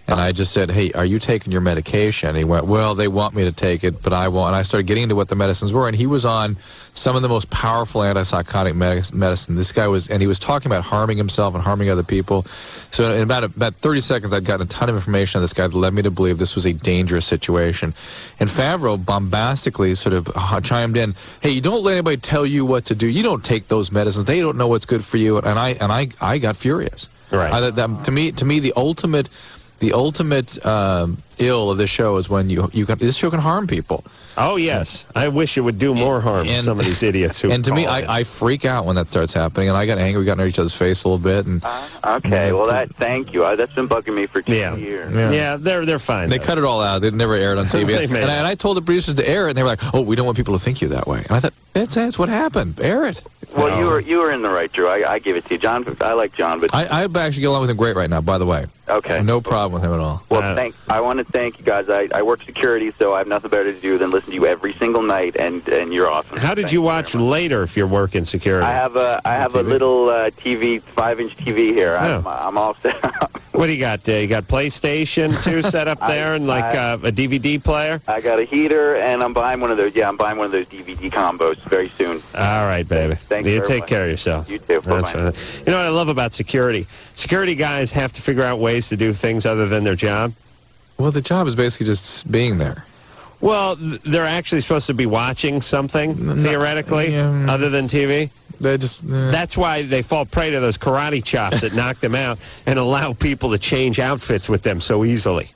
And I just said, hey, are you taking your medication? And he went, well, they want me to take it, but I won't. And I started getting into what the medicines were, and he was on some of the most powerful antipsychotic medicine. This guy was, and he was talking about harming himself and harming other people. So in about 30 seconds, I'd gotten a ton of information on this guy that led me to believe this was a dangerous situation. And Favreau bombastically sort of chimed in, hey, you don't let anybody tell you what to do. You don't take those medicines. They don't know what's good for you. And I got furious. Right. To me, the ultimate ill of this show is when this show can harm people. Oh, yes. I wish it would do more harm to some of these idiots who And to me, I freak out when that starts happening, and I got angry. We got in each other's face a little bit. And okay, well, thank you. That's been bugging me for 2 years. Yeah, they're fine. They cut it all out. They never aired on TV. and I told the producers to air it, and they were like, oh, we don't want people to think you that way. And I thought, that's what happened. Air it. Well, you were in the right, Drew. I give it to you. John, I like John, but I actually get along with him great right now, by the way. Okay. No problem with him at all. Well, I want to thank you guys. I work security, so I have nothing better to do than listen to you every single night, and you're awesome. How did you watch later if you're working security? I have a little TV, 5-inch TV here. I'm all set up. What do you got? You got PlayStation 2 set up there and like a DVD player? I got a heater, and I'm buying one of those. Yeah, I'm buying one of those DVD combos very soon. All right, baby. Thanks you very take much. care of yourself. You too. That's Bye-bye. You know what I love about security? Security guys have to figure out ways to do things other than their job. Well, the job is basically just being there. Well, they're actually supposed to be watching something, theoretically, other than TV. That's why they fall prey to those karate chops that knock them out and allow people to change outfits with them so easily.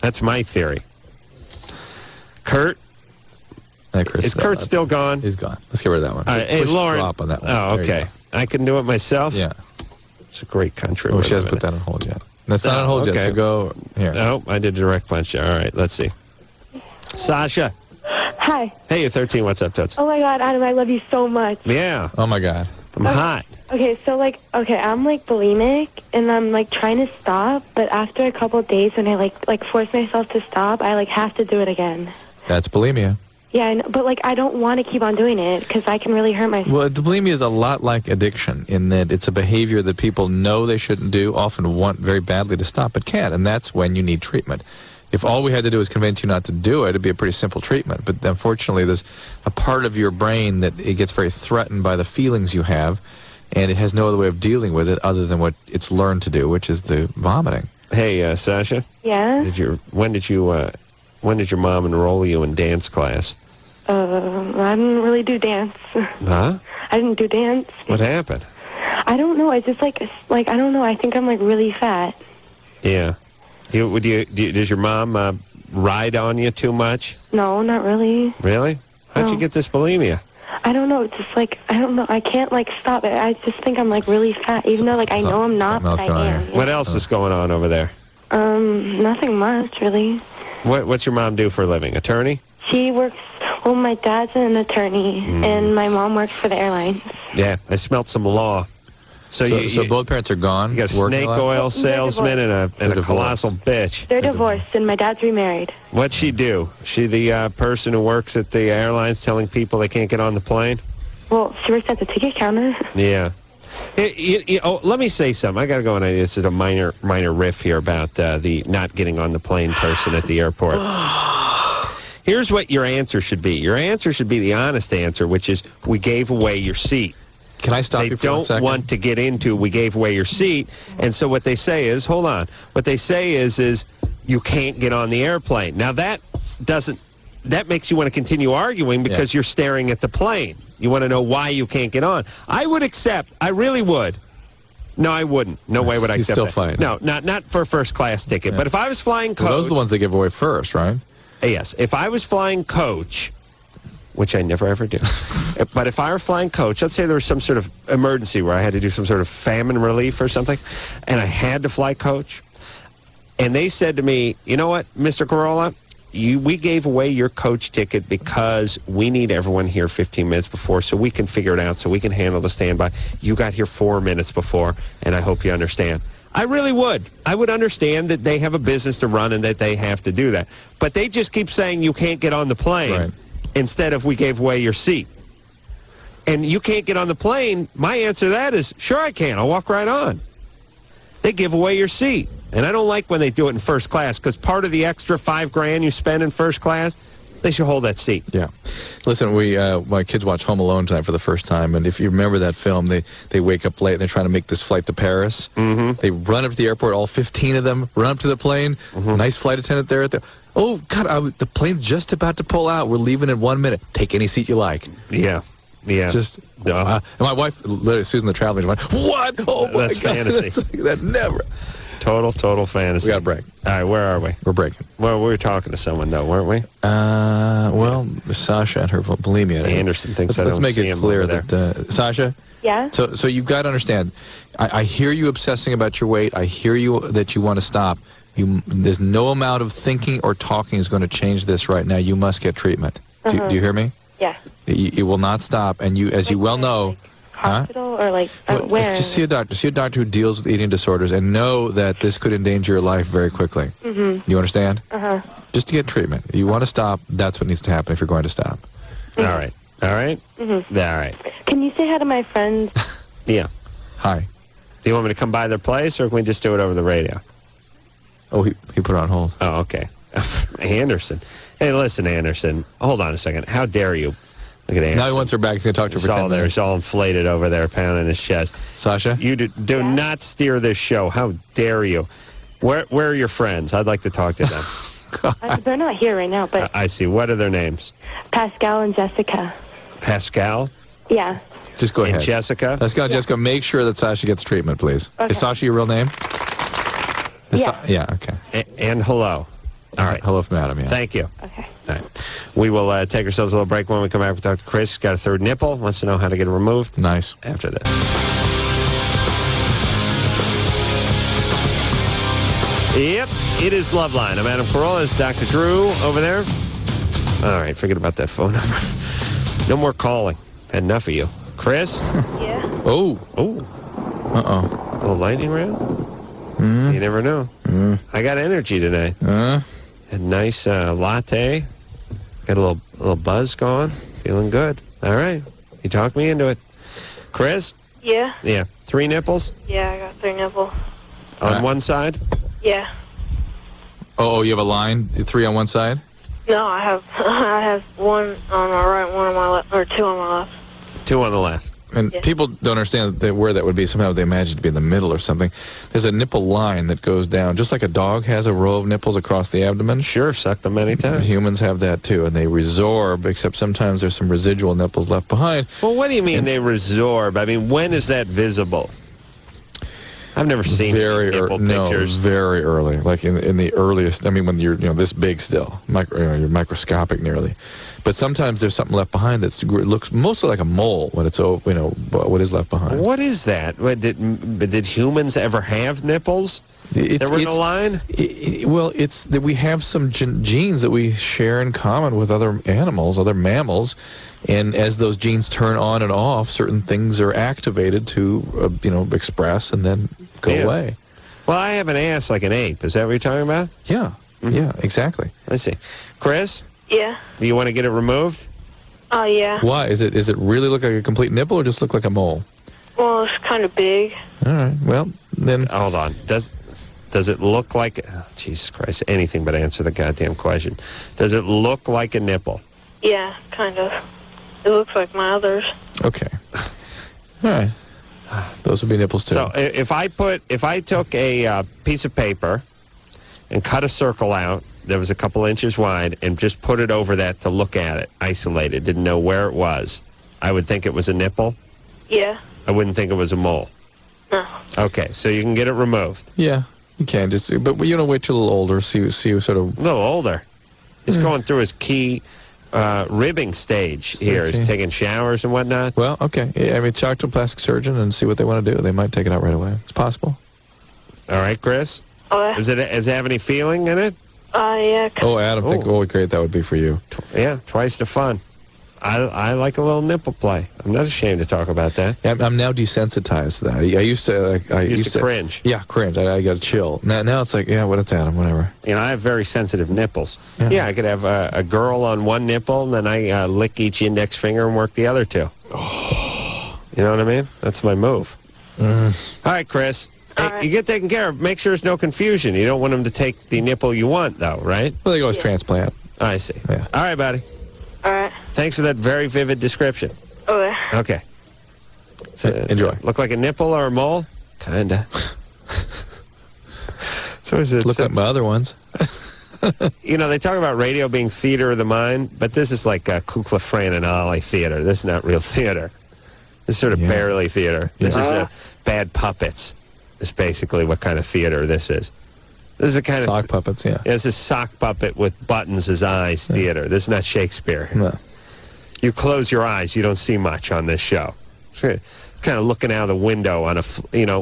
That's my theory. Kurt? Is Kurt still gone? He's gone. Let's get rid of that one. All right, hey, Push Lauren. drop on that one. Oh, There you okay. I can do it myself? Yeah. It's a great country. Oh, she hasn't put that on hold yet. That's not on hold yet, so go here. No, I did a direct punch. All right, let's see. Sasha. Hi. Hey, you're 13. What's up, Toots? Oh my God, Adam, I love you so much. Yeah. Oh my God. I'm hot. Okay, so I'm bulimic, and I'm trying to stop, but after a couple of days, when I force myself to stop, I have to do it again. That's bulimia. Yeah, I know, but I don't want to keep on doing it because I can really hurt myself. Well, bulimia is a lot like addiction in that it's a behavior that people know they shouldn't do, often want very badly to stop, but can't, and that's when you need treatment. If all we had to do was convince you not to do it, it'd be a pretty simple treatment. But unfortunately, there's a part of your brain that it gets very threatened by the feelings you have, and it has no other way of dealing with it other than what it's learned to do, which is the vomiting. Hey, Sasha. Yeah? When did your mom enroll you in dance class? I didn't really do dance. Huh? I didn't do dance. What happened? I don't know. I just I don't know. I think I'm really fat. Yeah. Does your mom ride on you too much? No, not really. Really? How'd you get this bulimia? I don't know. It's just I don't know. I can't stop it. I just think I'm really fat, even though I know I'm not. But I am. What else is going on over there? Nothing much really. What's your mom do for a living? Attorney? She works. Well, my dad's an attorney, and my mom works for the airlines. Yeah, I smelt some law. So both parents are gone. You got a snake oil salesman and a colossal bitch. They're divorced, and my dad's remarried. What'd she do? She the person who works at the airlines telling people they can't get on the plane? Well, she works at the ticket counter. Yeah. Let me say something. I got to go on. This is a minor riff here about the not getting on the plane person at the airport. Here's what your answer should be. Your answer should be the honest answer, which is we gave away your seat. Can I stop you for 1 second? They don't want to get into we gave away your seat. And so what they say is, hold on. What they say is you can't get on the airplane. Now that makes you want to continue arguing because you're staring at the plane. You want to know why you can't get on. I would accept. I really would. No, I wouldn't. No way would I accept still that. fighting. No, not for a first class ticket. But if I was flying coach. Well, those are the ones they give away first, right? Yes. If I was flying coach, which I never ever do. But if I were flying coach, let's say there was some sort of emergency where I had to do some sort of famine relief or something, and I had to fly coach, and they said to me, you know what, Mr. Carolla, we gave away your coach ticket because we need everyone here 15 minutes before so we can figure it out, so we can handle the standby. You got here 4 minutes before, and I hope you understand. I really would. I would understand that they have a business to run and that they have to do that. But they just keep saying you can't get on the plane. Right. Instead of we gave away your seat. And you can't get on the plane, my answer to that is, sure I can. I'll walk right on. They give away your seat. And I don't like when they do it in first class because part of the extra $5,000 you spend in first class, they should hold that seat. Yeah. Listen, my kids watch Home Alone tonight for the first time, and if you remember that film, they wake up late and they're trying to make this flight to Paris. Mm-hmm. They run up to the airport, all 15 of them, run up to the plane. Mm-hmm. Nice flight attendant there at the... Oh, God, the plane's just about to pull out. We're leaving in 1 minute. Take any seat you like. Yeah. Yeah. Just, and my wife, literally, Susan the travel agent, went, what? Oh, my That's God. fantasy. That never. Total fantasy. We got a break. All right, where are we? We're breaking. Well, we were talking to someone, though, weren't we? Well, Sasha and her bulimia. Anderson thinks let's make it clear that, Sasha? Yeah? So you've got to understand, I hear you obsessing about your weight. I hear you that you want to stop. There's no amount of thinking or talking is going to change this right now. You must get treatment. Do you hear me? Yeah. You will not stop. And you, as you well know, hospital or like where? Just see a doctor. See a doctor who deals with eating disorders and know that this could endanger your life very quickly. Mm-hmm. You understand? Uh-huh. Just to get treatment. You want to stop, that's what needs to happen if you're going to stop. All right. All right? Mm-hmm. All right. Can you say hi to my friends? Yeah. Hi. Do you want me to come by their place, or can we just do it over the radio? Oh, he put it on hold. Oh, okay. Anderson. Hey, listen, Anderson. Hold on a second. How dare you? Look at Anderson. Now he wants her back. He's going to talk to her for 10 minutes. He's all inflated over there, pounding his chest. Sasha? You do not steer this show. How dare you? Where are your friends? I'd like to talk to them. They're not here right now, but I see. What are their names? Pascal and Jessica. Pascal? Yeah. Just go ahead. And Jessica? Pascal, Jessica, make sure that Sasha gets treatment, please. Okay. Is Sasha your real name? Yeah, okay. And hello. All right. Hello from Adam, yeah. Thank you. Okay. All right. We will take ourselves a little break. When we come back with Dr. Chris. He's got a third nipple. Wants to know how to get it removed. Nice. After this. Yep, it is Loveline. I'm Adam Carolla. It's Dr. Drew over there. All right, forget about that phone number. No more calling. Had enough of you. Chris? Yeah. Oh. Uh-oh. A little lightning round? You never know. I got energy tonight. A nice latte. Got a little buzz going. Feeling good. All right. You talked me into it. Chris? Yeah. Yeah. 3 nipples? Yeah, I got 3 nipples. On one side? Yeah. Oh, you have a line? 3 on one side? No, I have one on my right, one on my left, or 2 on my left. 2 on the left. And people don't understand where that would be. Somehow they imagine it to be in the middle or something. There's a nipple line that goes down, just like a dog has a row of nipples across the abdomen. Sure, sucked them many times. Humans have that too, and they resorb, except sometimes there's some residual nipples left behind. Well, what do you mean they resorb? I mean, when is that visible? I've never seen nipple pictures. Very early, like in the earliest. I mean, when you're this big still, you're microscopic nearly. But sometimes there's something left behind that looks mostly like a mole when it's what is left behind. What is that? Did humans ever have nipples? There were no line? Well, it's that we have some genes that we share in common with other animals, other mammals, and as those genes turn on and off, certain things are activated to, express and then go away. Well, I have an ass like an ape. Is that what you're talking about? Yeah. Yeah, exactly. Let's see. Chris? Yeah. Do you want to get it removed? Oh, yeah. Why? Is it really look like a complete nipple or just look like a mole? Well, it's kind of big. All right. Well, then... Hold on. Does it look like... Oh, Jesus Christ. Anything but answer the goddamn question. Does it look like a nipple? Yeah, kind of. It looks like my others. Okay. All right. Those would be nipples, too. So if I took a piece of paper and cut a circle out that was a couple inches wide and just put it over that to look at it, isolated, didn't know where it was, I would think it was a nipple? Yeah. I wouldn't think it was a mole? No. Okay, so you can get it removed? Yeah, you can. But wait till a little older, see sort of... A little older. He's going through his key ribbing stage here. He's taking showers and whatnot. Well, okay. Yeah, I mean, talk to a plastic surgeon and see what they want to do. They might take it out right away. It's possible. All right, Chris? Okay. Does it have any feeling in it? Yeah. Oh, Adam, think what great that would be for you. Yeah, twice the fun. I like a little nipple play. I'm not ashamed to talk about that. I'm now desensitized to that. I used to... I used to cringe. Yeah, cringe. I got a chill. Now it's like, yeah, what it's Adam, whatever. I have very sensitive nipples. Yeah, I could have a girl on one nipple, and then I lick each index finger and work the other 2. Oh. You know what I mean? That's my move. All right, Chris. Hey, you get taken care of. Make sure there's no confusion. You don't want them to take the nipple you want, though, right? Well, they go as transplant. I see. Yeah. All right, buddy. All right. Thanks for that very vivid description. Okay. Okay. So, enjoy. Look like a nipple or a mole? Kinda. So is it? Look like my other ones. They talk about radio being theater of the mind, but this is like Kukla, Fran, and Ollie theater. This is not real theater. This is sort of barely theater. This is bad puppets. Is basically what kind of theater this is. This is a kind sock puppets, yeah. This is sock puppet with buttons as eyes theater. This is not Shakespeare. No. You close your eyes, you don't see much on this show. It's kind of looking out of the window on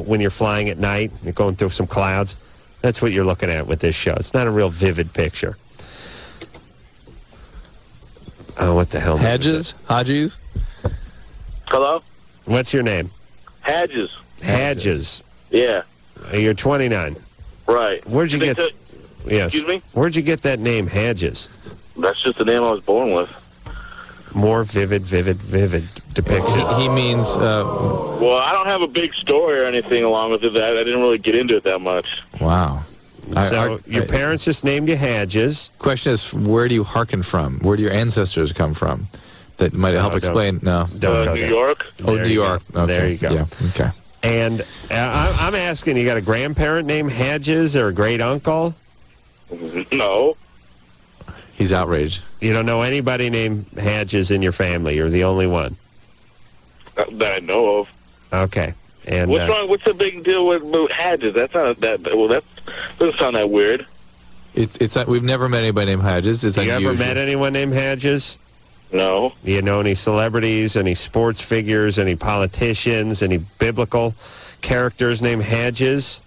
when you're flying at night, you're going through some clouds. That's what you're looking at with this show. It's not a real vivid picture. Oh, what the hell? Hodges? Hello? What's your name? Hadges. Hadges. Yeah. You're 29. Right. Where'd you get? Yes. Excuse me? Where'd you get that name, Hadges? That's just the name I was born with. More vivid depiction. He means... Well, I don't have a big story or anything along with it. I didn't really get into it that much. Wow. So your parents just named you Hadges. Question is, where do you hearken from? Where do your ancestors come from? That might help explain. No. Don't New York? Oh, New York. Okay. There you go. Yeah. Okay. And I'm asking, you got a grandparent named Hadges or a great uncle? No. He's outraged. You don't know anybody named Hadges in your family. You're the only one. That I know of. Okay. And what's wrong? What's the big deal with Hadges? That's not that. Well, that doesn't sound that weird. It's we've never met anybody named Hadges. It's you unusual. ever met anyone named Hadges? No. You know any celebrities, any sports figures, any politicians, any biblical characters named Hadges?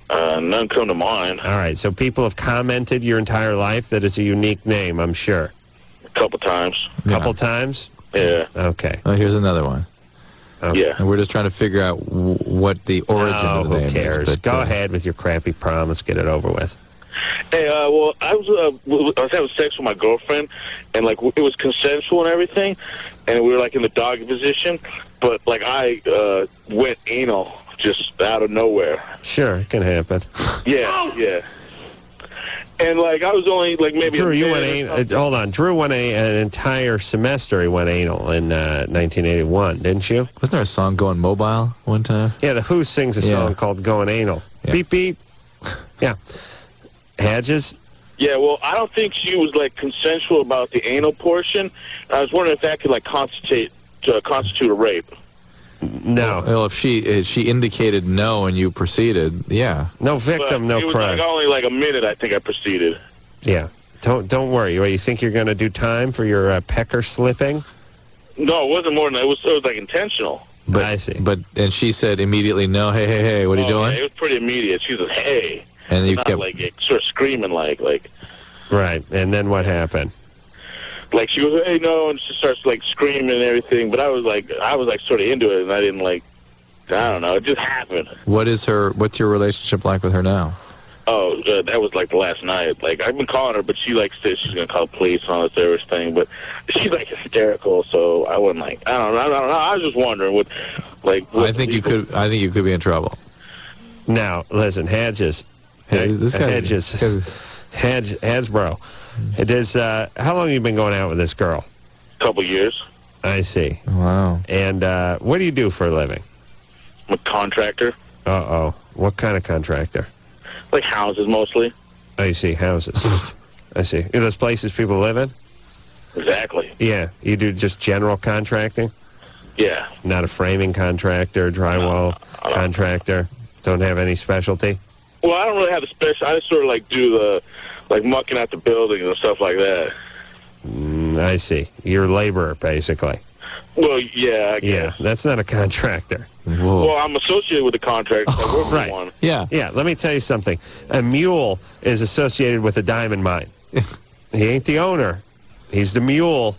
None come to mind. All right, so people have commented your entire life that it's a unique name, I'm sure. A couple times. Couple times? Yeah. Okay. Oh, here's another one. Okay. Yeah. And we're just trying to figure out what the origin of the name who cares? is. But, Go ahead with your crappy prom. Let's get it over with. Hey, well, I was having sex with my girlfriend, and like it was consensual and everything, and we were like in the doggy position, but like I went anal just out of nowhere. Sure, it can happen. Yeah. And like I was only like maybe. Drew, you went anal. Hold on, Drew went an entire semester. He went anal in 1981, didn't you? Wasn't there a song "Going Mobile" one time? Yeah, the Who sings a song called "Going Anal." Yeah. Beep beep. Yeah. Hadges? Yeah, well, I don't think she was like consensual about the anal portion. I was wondering if that could like constitute a rape. No. Well, if she indicated no and you proceeded, yeah. No victim, no it was crime. like only like a minute. I think I proceeded. Yeah. Don't worry. You think you're going to do time for your pecker slipping? No, it wasn't more than that. It was like intentional. But, I see. And she said immediately, no, hey, what are you doing? Yeah, it was pretty immediate. She was like, hey. And you not kept like sort of screaming like. Right. And then what happened? Like she was, hey, no, and she starts like screaming and everything. But I was like sort of into it, and I didn't like. I don't know. It just happened. What's your relationship like with her now? Oh, that was like the last night. Like I've been calling her, but she like said she's gonna call the police and all this other thing. But she's like hysterical, so I wasn't like. I don't know. I was just wondering what, like. What I think you could be in trouble. Now, listen, Hadges. This guy, Hasbro. It is. How long have you been going out with this girl? Couple years. I see. Wow. And what do you do for a living? I'm a contractor. Uh-oh. What kind of contractor? Like houses mostly. I see, houses. I see. Those places people live in? Exactly. Yeah. You do just general contracting? Yeah. Not a framing contractor, drywall contractor? Don't have any specialty? Well, I don't really have a special. I just sort of like do the, like mucking out the buildings and stuff like that. I see. You're a laborer, basically. Well, yeah, I guess. Yeah, that's not a contractor. Whoa. Well, I'm associated with the contractor. I work for one. Yeah. Yeah, let me tell you something. A mule is associated with a diamond mine. He ain't the owner. He's the mule.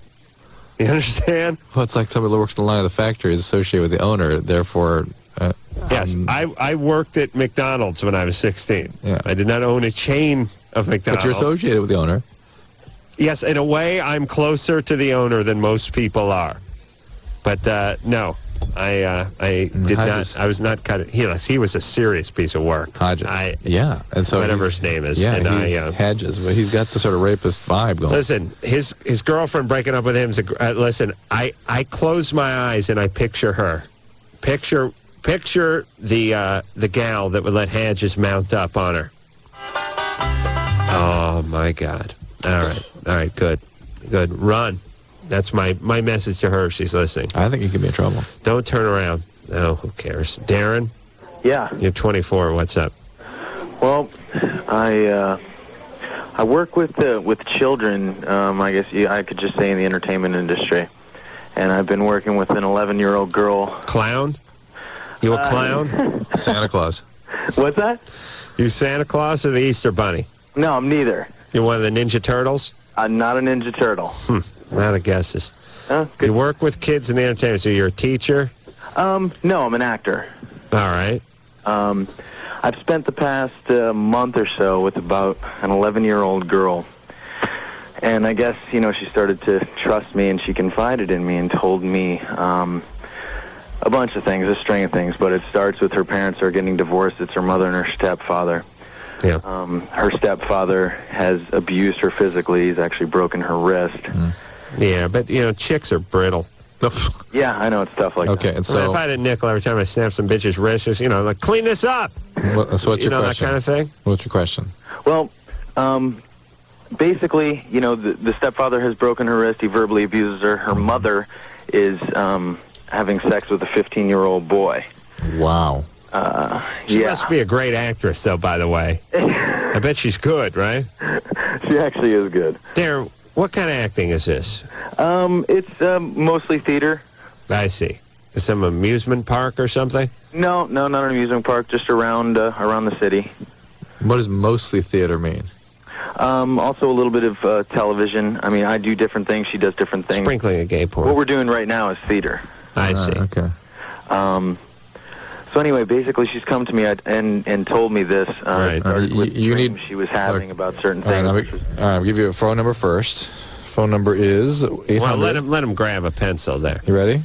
You understand? Well, it's like somebody who works in the line of the factory is associated with the owner, therefore... yes, I worked at McDonald's when I was 16. Yeah. I did not own a chain of McDonald's. But you're associated with the owner. Yes, in a way, I'm closer to the owner than most people are. But no, I did Hodges. not. I was not cut. He was a serious piece of work. Hodges. Yeah, and so whatever his name is. Yeah, and Hedges. But he's got the sort of rapist vibe going. Listen, his girlfriend breaking up with him is listen. I close my eyes and I picture her. Picture the gal that would let Hedges mount up on her. Oh my God! All right, good. Run. That's my message to her if she's listening. I think you could be in trouble. Don't turn around. Oh, who cares? Darren? Yeah. You're 24. What's up? Well, I work with children, I guess I could just say in the entertainment industry. And I've been working with an 11-year-old girl. Clown? You a clown? Santa Claus. What's that? You Santa Claus or the Easter Bunny? No, I'm neither. You're one of the Ninja Turtles? I'm not a Ninja Turtle. A lot of guesses. Good. You work with kids in the entertainment, so you're a teacher? No, I'm an actor. All right. I've spent the past month or so with about an 11-year-old girl. And I guess, she started to trust me, and she confided in me and told me a bunch of things, a string of things. But it starts with her parents are getting divorced. It's her mother and her stepfather. Yeah. Her stepfather has abused her physically. He's actually broken her wrist. Yeah, but, chicks are brittle. Yeah, I know, it's tough like that. Okay, and so... if I had a nickel every time I snap some bitch's wrist, just, like, clean this up! So what's your question? That kind of thing? What's your question? Well, basically, the stepfather has broken her wrist. He verbally abuses her. Her mother is having sex with a 15-year-old boy. Wow. She must be a great actress, though, by the way. I bet she's good, right? She actually is good. Darren, what kind of acting is this? It's mostly theater. I see. Some amusement park or something? No, not an amusement park, just around the city. What does mostly theater mean? Also a little bit of television. I mean, I do different things. She does different things. Sprinkling of gay porn. What we're doing right now is theater. I see. Okay. So anyway, basically, she's come to me and told me this. Right. You need. She was having about certain things. I'll give you a phone number first. Phone number is 800. Well, let him grab a pencil there. You ready?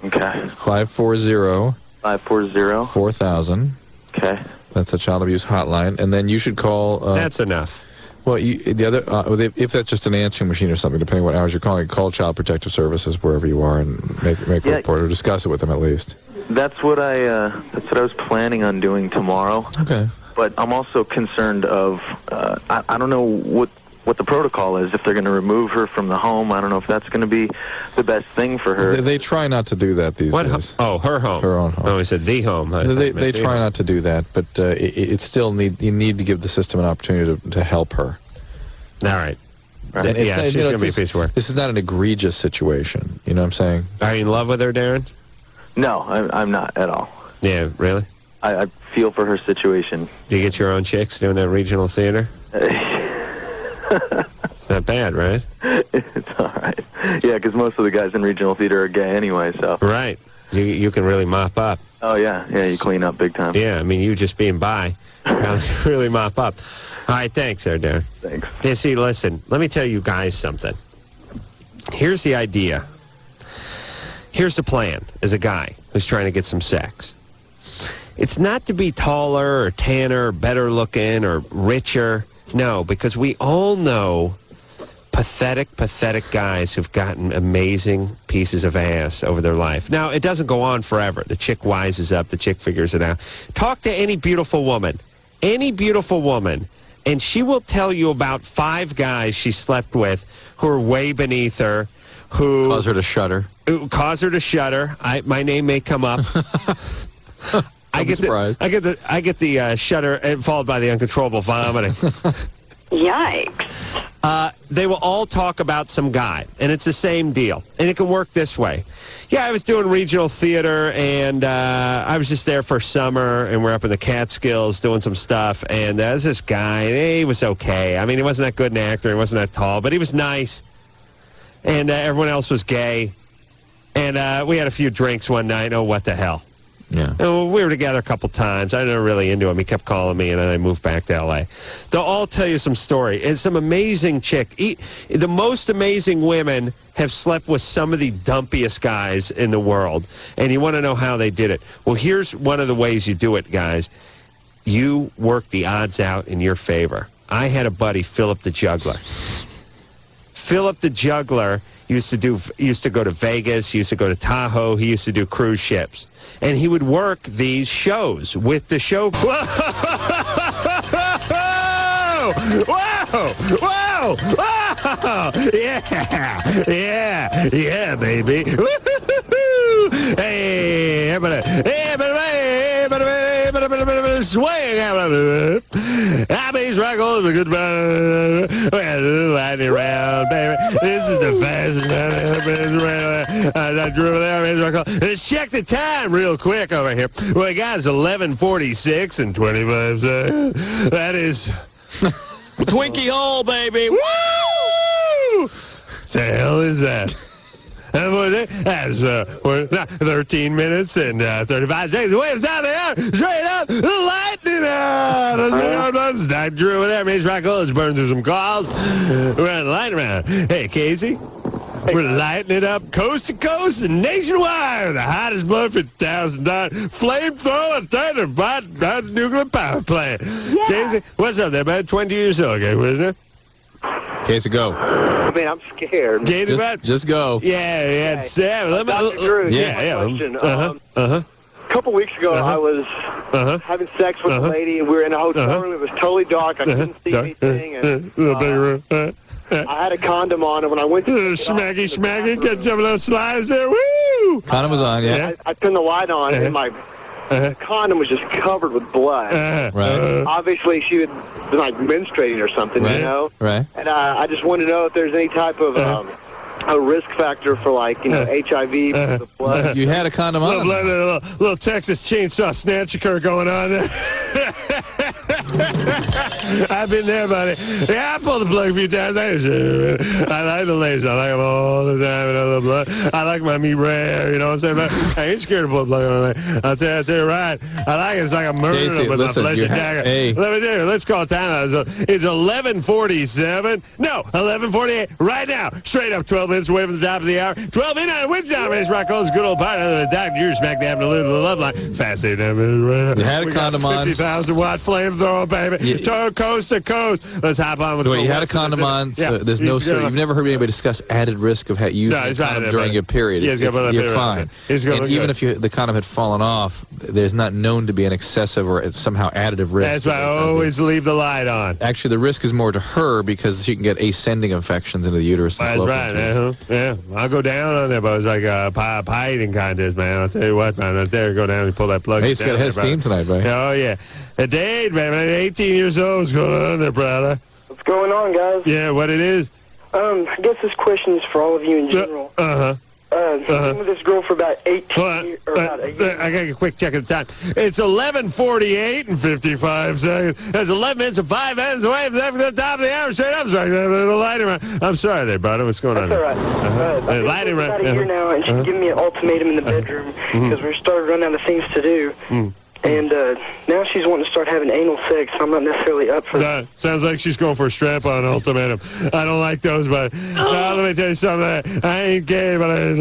Okay. 540. 4000. Okay. That's a child abuse hotline, and then you should call. That's enough. Well, the other, if that's just an answering machine or something, depending on what hours you're calling, call Child Protective Services wherever you are and make a report or discuss it with them at least. That's what I was planning on doing tomorrow. Okay. But I'm also concerned of I don't know what the protocol is, if they're going to remove her from the home. I don't know if that's going to be the best thing for her. They try not to do that these days. Her home. Her own home. Oh, he said the home. They try not to do that, but it still you need to give the system an opportunity to help her. All right. And yeah, she's going to be a piece of work. This is not an egregious situation. You know what I'm saying? Are you in love with her, Darren? No, I'm not at all. Yeah, really? I feel for her situation. Do you get your own chicks doing that regional theater? It's not bad, right? It's all right. Yeah, because most of the guys in regional theater are gay anyway, so. Right. You can really mop up. Oh, yeah. Yeah, you clean up big time. Yeah, I mean, you just being bi, really mop up. All right, thanks there, Darren. Thanks. Yeah, see, listen, let me tell you guys something. Here's the idea. Here's the plan as a guy who's trying to get some sex. It's not to be taller or tanner or better looking or richer. No, because we all know pathetic guys who've gotten amazing pieces of ass over their life. Now, it doesn't go on forever. The chick wises up. The chick figures it out. Talk to any beautiful woman, and she will tell you about 5 guys she slept with who are way beneath her, who cause her to shudder. My name may come up. I get the shudder followed by the uncontrollable vomiting. Yikes. They will all talk about some guy, and it's the same deal. And it can work this way. Yeah, I was doing regional theater, and I was just there for summer, and we're up in the Catskills doing some stuff, and there's this guy, and he was okay. I mean, he wasn't that good an actor, he wasn't that tall, but he was nice, and everyone else was gay. And we had a few drinks one night. Oh, what the hell. Yeah. And we were together a couple times. I was never really into him. He kept calling me, and then I moved back to L.A. They'll all tell you some story. And some amazing chick. The most amazing women have slept with some of the dumpiest guys in the world. And you want to know how they did it. Well, here's one of the ways you do it, guys. You work the odds out in your favor. I had a buddy, Philip the Juggler. Philip the Juggler used to go to Vegas, used to go to Tahoe, he used to do cruise ships. And he would work these shows with the show. Whoa! Whoa! Whoa! Whoa! Yeah, baby. Hey, swing. I mean, records a good riding around, baby. This is the fastest. Let's check the time real quick over here. Well, guys, 11:46 and 25 seconds. That is Twinkie Hole, baby. Woo! The hell is that? That's 13 minutes and 35 seconds. Wait, down there, straight up, lightning out. Dr. Drew with that. Maze Rocco. Let's burn through some calls. We're on the lightning round. Hey, Casey. We're lighting it up coast to coast and nationwide with the hottest blood $50,000 flamethrower thunder nuclear power plant. Yeah. Casey, what's up there, man? 20 years old, okay, wasn't it? Casey, go. Man, I'm scared. Casey, just go. Yeah. Sam, Dr. Drew, question. A couple weeks ago, I was having sex with a lady, and we were in a hotel room. It was totally dark. I couldn't see anything. And, I had a condom on, and when I went to smacky, catch some of those slides there. Woo! Condom was on, yeah. I turned the light on, and my condom was just covered with blood. Right. Obviously, she had been like menstruating or something, you know. Right. And I just wanted to know if there's any type of a risk factor for HIV because of blood. You had a condom on. Little Texas chainsaw snatcher going on there. I've been there, buddy. Yeah, I pulled the plug a few times. I like the ladies. I like them all the time. And I love blood. I like my meat rare. You know what I'm saying? But I ain't scared to pull the plug on it. I'll tell you right. I like it. It's like a murder with my flesh and dagger. Hey. Let me do it. Let's call time out. It's 11:47. No, 11:48. Right now. Straight up 12 minutes away from the top of the hour. 12 midnight. Which time is Rocco's good old partner, the Dr. Drew smack dab in the love line. Fascinating. You had a condom on. 50,000 watt flamethrower, baby. Coast to coast. Let's hop on with you had a condom on. So there's no. You've never heard anybody discuss added risk of using a condom during a period. You're fine. And even if the condom had fallen off, there's not known to be an excessive or somehow additive risk. That's why I always leave the light on. Actually, the risk is more to her because she can get ascending infections into the uterus. That's right. Yeah, I'll go down on there, but it's like a pie eating contest, man. I'll tell you what, man. Right there, go down and pull that plug. Hey, he's got a head of steam tonight, buddy. Oh yeah, a date, man. 18 years old. What's going on there, brother? What's going on, guys? Yeah, what it is? I guess this question is for all of you in general. I've been with this girl for about 18 years. I got a quick check of the time. It's 11:48 and 55 seconds. That's 11 minutes and 5 minutes away from the top of the hour. Straight up, sorry, the lighting round. I'm sorry there, brother. What's going on? That's all right. Lighting round. About a year now, and she's giving me an ultimatum in the bedroom because we started running out of things to do. And now she's wanting to start having anal sex. I'm not necessarily up for that. Sounds like she's going for a strap-on ultimatum. I don't like those, but let me tell you something. I ain't gay, but I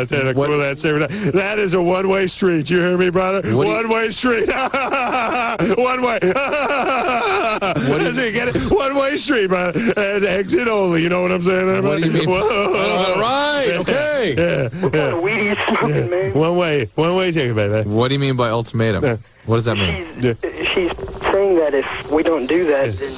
tell you, cool that is a one-way street. You hear me, brother? One-way street. One way. You get it? One-way street, brother. And exit only. You know what I'm saying? What do you mean? Right. Okay. What kind of weed are you smoking, man? One way ticket, baby. What do you mean by ultimatum? What does that mean? She's saying that if we don't do that, then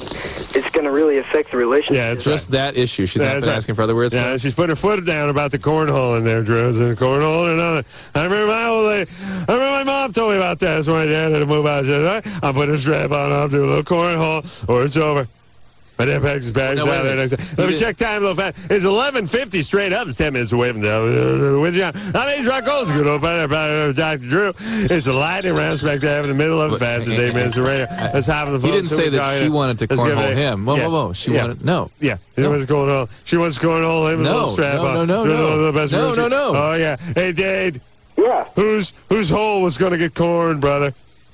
it's going to really affect the relationship. Yeah, it's just that issue. She's not been asking for other words. Yeah, she's putting her foot down about the cornhole in there, Drew. Is it a cornhole or not? I remember my old lady. I remember my mom told me about that. So when I had to move out, she said, I'm putting a strap on, I'll do a little cornhole, or it's over. My dad packs his bags out there next time. Let me check time a little fast. It's 11:50 straight up. It's 10 minutes away from the Windsor. I mean, Rocco's good old buddy, Dr. Drew. It's the lightning round back there in the middle of it. Fastest 8 minutes of radio. Let's have the phone. He didn't say that she wanted to cornhole him. Whoa. She wanted, no. Yeah. She wants to cornhole. She wants to cornhole him with a little strap on. No. Oh, yeah. Hey, Dade. Yeah. Whose hole was going to get corned, brother?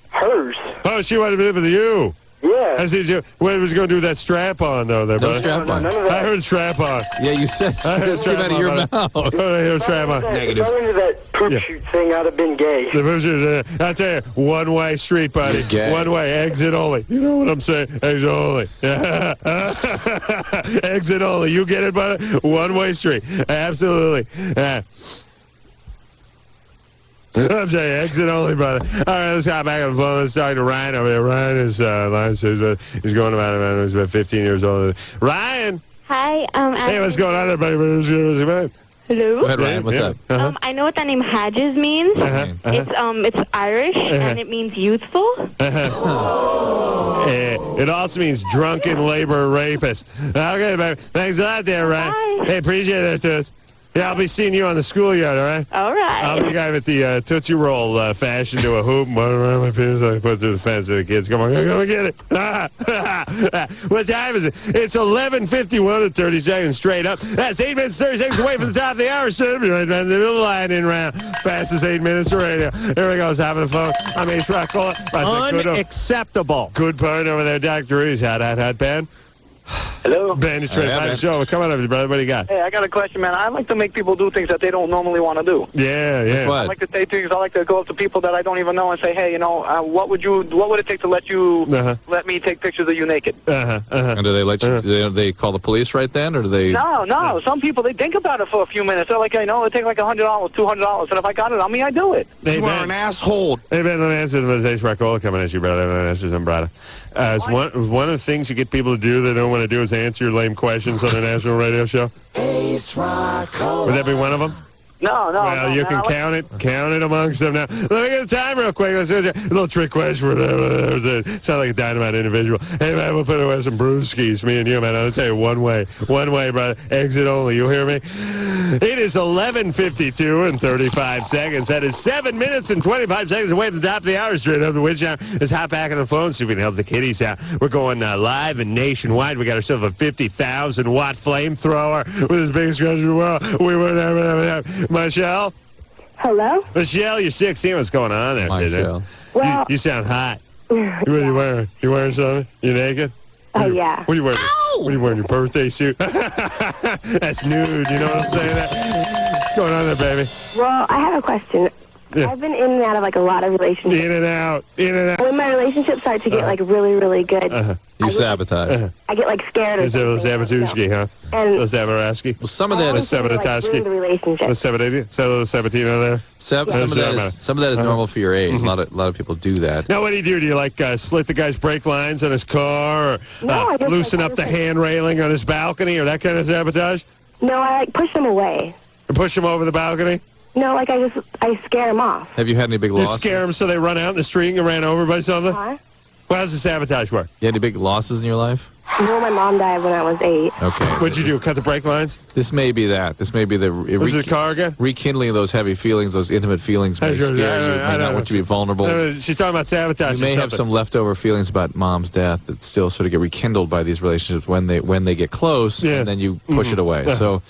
Hers. Oh, she wanted to live with you. Yeah. I see you. When was going to do that strap on, though, there, brother? No strap on. I heard strap on. Yeah, you said it came out of your mouth. I heard strap on. Negative. If I into that poop shoot thing, I'd have been gay. The poop shoot, I tell you, one-way street, buddy. One way, exit only. You know what I'm saying? Exit only. Exit only. You get it, buddy? One-way street. Absolutely. I'm saying exit only, brother. All right, let's hop back on the phone. Let's talk to Ryan over there. Ryan is he's going about he's about 15 years old. Ryan. Hi. Hey, what's going on there, buddy? Hello. Go ahead, Ryan. What's up? I know what the name Hadges means. It's Irish and it means youthful. It also means drunken labor rapist. Okay, baby. Thanks a lot there, Ryan. Bye. Hey, appreciate that, Toots. Yeah, I'll be seeing you on the schoolyard, all right? All right. I'll be the guy with the Tootsie Roll fashioned to a hoop and run around my penis. I put it through the fence to the kids. Come on, go get it. What time is it? It's 11:51 and 30 seconds straight up. That's 8 minutes, 30 seconds away from the top of the hour. Should be right down the middle line in round. Fastest 8 minutes of radio. Here we go. Having a phone. I'm Ace Rockola. Unacceptable. Good part over there, Dr. Reese. Hot, Ben. Hello? Ben, it's Trey. Hi, show. Come on over, brother. What do you got? Hey, I got a question, man. I like to make people do things that they don't normally want to do. Yeah. I like to say things. I like to go up to people that I don't even know and say, hey, what would it take to let me take pictures of you naked? And do they let you? Do they call the police right then, or do they? No. Some people, they think about it for a few minutes. They're like, it take like $100, $200, and if I got it on me, I do it. Hey, you are an asshole. Hey, Ben, let me answer this. Ace Rockola coming at you, brother. Let me answer some brother. It's one of the things you get people to do they don't want to do is answer your lame questions on a national radio show. Ace Rockola. Would that be one of them? No. Well, you can count it amongst them now. Let me get the time real quick. Let's do a little trick question. Sound like a dynamite individual. Hey, man, we'll put away some brewskis, me and you, man. I'll tell you one way, brother. Exit only. You hear me? It is 11:52 and 35 seconds. That is 7 minutes and 25 seconds away from the top of the hour. Straight up the witch hour. Let's hop back on the phone, see if we can help the kiddies out. We're going live and nationwide. We got ourselves a 50,000-watt flamethrower with as big as the world. We would never. Michelle? Hello? Michelle, you're 16. What's going on there, Michelle? Well, you sound hot. What are you wearing? You wearing something? You naked? Oh, yeah. What are you wearing? What are you wearing? Your birthday suit? That's nude. You know what I'm saying? What's going on there, baby? Well, I have a question. Yeah. I've been in and out of, a lot of relationships. In and out. When my relationships start to get, really, really good, You sabotage. I get, scared Is it a Sabatowski, huh? And a Sabaraski? Well, some of that is Sabatowski. the relationship. A little Sabatino there? some of that is normal for your age. A lot of people do that. Now, what do? Do you slit the guy's brake lines on his car, or loosen up the hand railing on his balcony, or that kind of sabotage? No, I push them away. And push him over the balcony? No, I scare them off. Have you had any big losses? You scare them so they run out in the street and get ran over by something? Huh? Well, how does the sabotage work? You had any big losses in your life? No, my mom died when I was 8. Okay. What'd you do, cut the brake lines? This may be that. This may be the... Was it a car again? Rekindling those heavy feelings, those intimate feelings may scare you. May not want you to be vulnerable. No, she's talking about sabotage. You may have some leftover feelings about mom's death that still sort of get rekindled by these relationships when they get close, and then you push it away. So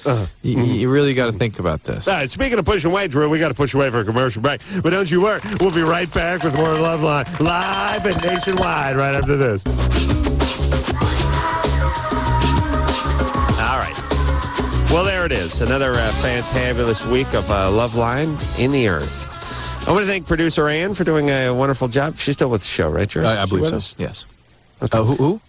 you really got to think about this. All right, speaking of pushing away, Drew, we got to push away for a commercial break. But don't you worry. We'll be right back with more Loveline live and nationwide right after this. All right. Well, there it is. Another fantabulous week of Loveline in the Earth. I want to thank producer Ann for doing a wonderful job. She's still with the show, right, Drew? I believe so. Us? Yes. Okay. Who?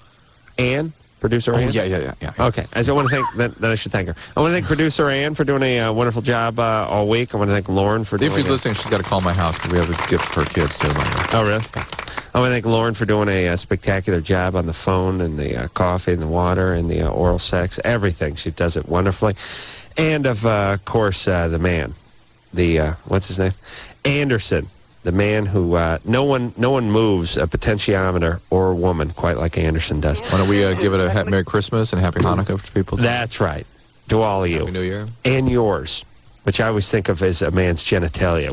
Ann. Producer Ann? Yeah. Okay. I want to thank, then I should thank her. I want to thank producer Ann for doing a wonderful job all week. I want to thank Lauren for doing If she's listening, she's got to call my house because we have a gift for her kids, too. Oh, really? I want to thank Lauren for doing a spectacular job on the phone and the coffee and the water and the oral sex, everything. She does it wonderfully. And, of course, the man, what's his name? Anderson, the man who no one moves a potentiometer or a woman quite like Anderson does. Why don't we give it a Merry Christmas and Happy Hanukkah to people? That's right. To all of you. Happy New Year. And yours, which I always think of as a man's genitalia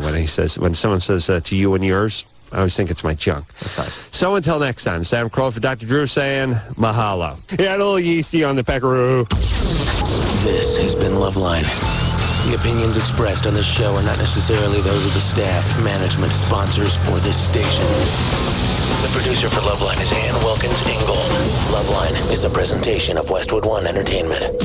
when someone says to you and yours. I always think it's my junk. That's nice. So until next time, Sam Carolla for Dr. Drew saying mahalo. Yeah, a little yeasty on the peckaroo. This has been Loveline. The opinions expressed on this show are not necessarily those of the staff, management, sponsors, or this station. The producer for Loveline is Ann Wilkins Ingold. Loveline is a presentation of Westwood One Entertainment.